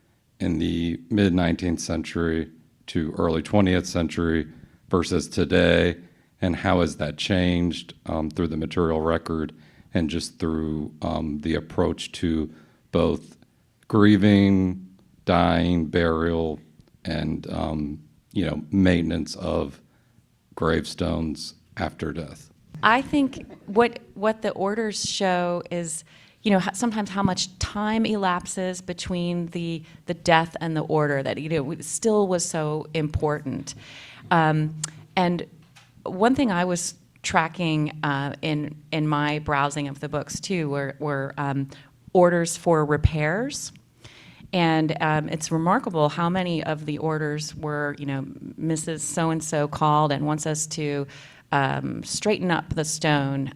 in the mid-19th century to early 20th century versus today, and how has that changed through the material record and just through the approach to both grieving, dying, burial, and maintenance of gravestones after death? I think what the orders show is, sometimes how much time elapses between the death and the order, that still was so important. And one thing I was tracking in my browsing of the books too were orders for repairs. And it's remarkable how many of the orders were, Mrs. So-and-so called and wants us to straighten up the stone.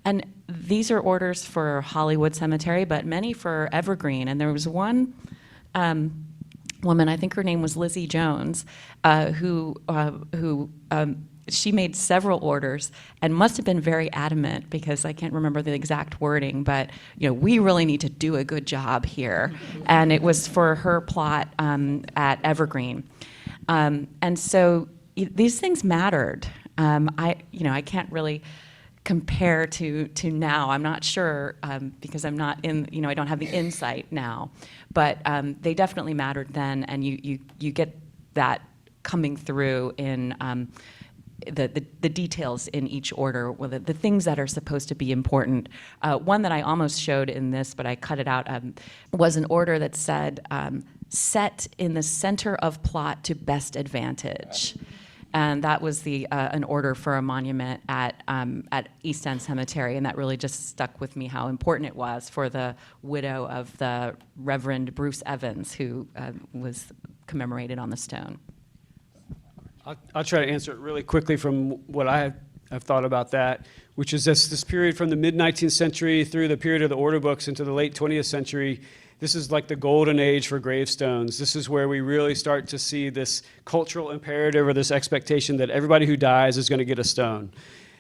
And these are orders for Hollywood Cemetery, but many for Evergreen. And there was one woman, I think her name was Lizzie Jones, who she made several orders and must have been very adamant, because I can't remember the exact wording, but we really need to do a good job here. And it was for her plot at Evergreen. And so these things mattered. I can't really compare to now. I'm not sure because I'm not in, I don't have the insight now. But they definitely mattered then, and you get that coming through in the details in each order, the things that are supposed to be important. One that I almost showed in this, but I cut it out, was an order that said, set in the center of plot to best advantage. And that was an order for a monument at East End Cemetery, and that really just stuck with me, how important it was for the widow of the Reverend Bruce Evans, who was commemorated on the stone. I'll try to answer it really quickly from what I have thought about that, which is this period from the mid-19th century through the period of the order books into the late 20th century. This is like the golden age for gravestones. This is where we really start to see this cultural imperative or this expectation that everybody who dies is going to get a stone.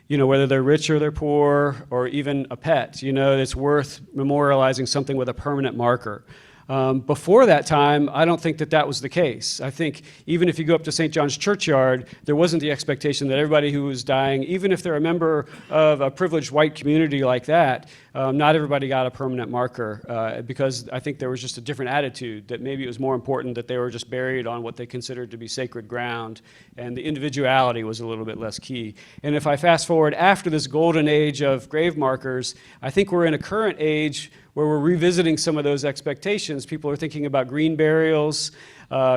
Whether they're rich or they're poor or even a pet, it's worth memorializing something with a permanent marker. Before that time, I don't think that was the case. I think even if you go up to St. John's Churchyard, there wasn't the expectation that everybody who was dying, even if they're a member of a privileged white community like that, not everybody got a permanent marker because I think there was just a different attitude, that maybe it was more important that they were just buried on what they considered to be sacred ground, and the individuality was a little bit less key. And if I fast forward after this golden age of grave markers, I think we're in a current age where we're revisiting some of those expectations. People are thinking about green burials.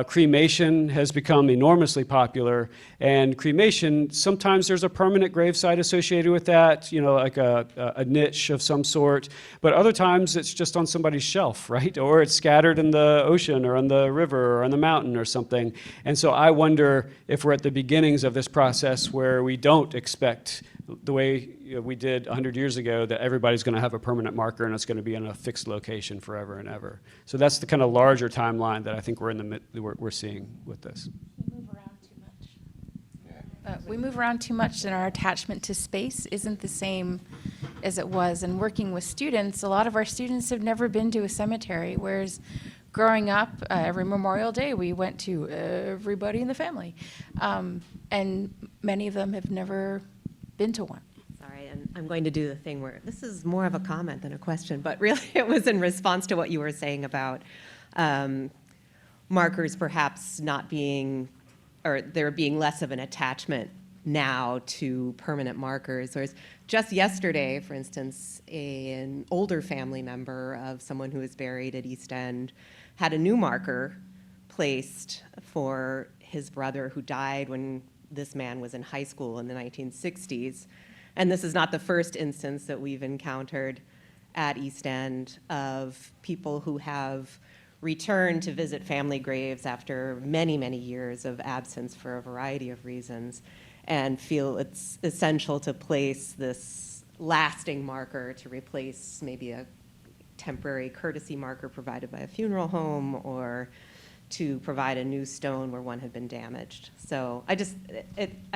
Cremation has become enormously popular, and cremation, sometimes there's a permanent gravesite associated with that, you know, like a niche of some sort, but other times it's just on somebody's shelf, right? Or it's scattered in the ocean or on the river or on the mountain or something. And so I wonder if we're at the beginnings of this process where we don't expect the way we did 100 years ago, that everybody's going to have a permanent marker and it's going to be in a fixed location forever and ever. So that's the kind of larger timeline that I think we're seeing with this. We move around too much. We move around too much, and our attachment to space isn't the same as it was. And working with students, a lot of our students have never been to a cemetery, whereas growing up, every Memorial Day, we went to everybody in the family. And many of them have never been to one. Sorry, and I'm going to do the thing where this is more of a comment than a question, but really it was in response to what you were saying about markers perhaps not being, or there being less of an attachment now to permanent markers. Whereas just yesterday, for instance, an older family member of someone who was buried at East End had a new marker placed for his brother who died when this man was in high school in the 1960s. And this is not the first instance that we've encountered at East End of people who have returned to visit family graves after many, many years of absence for a variety of reasons, and feel it's essential to place this lasting marker to replace maybe a temporary courtesy marker provided by a funeral home, or to provide a new stone where one had been damaged. So I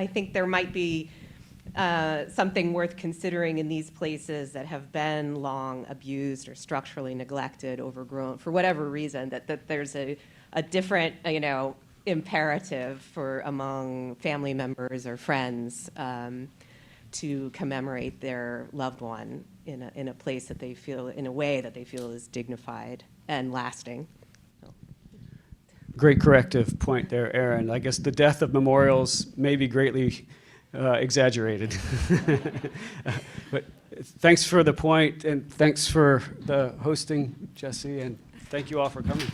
think there might be something worth considering in these places that have been long abused or structurally neglected, overgrown, for whatever reason, that there's a different, imperative for among family members or friends to commemorate their loved one in a place that they feel, in a way that they feel is dignified and lasting. Great corrective point there, Aaron. I guess the death of memorials may be greatly exaggerated. But thanks for the point, and thanks for the hosting, Jesse, and thank you all for coming.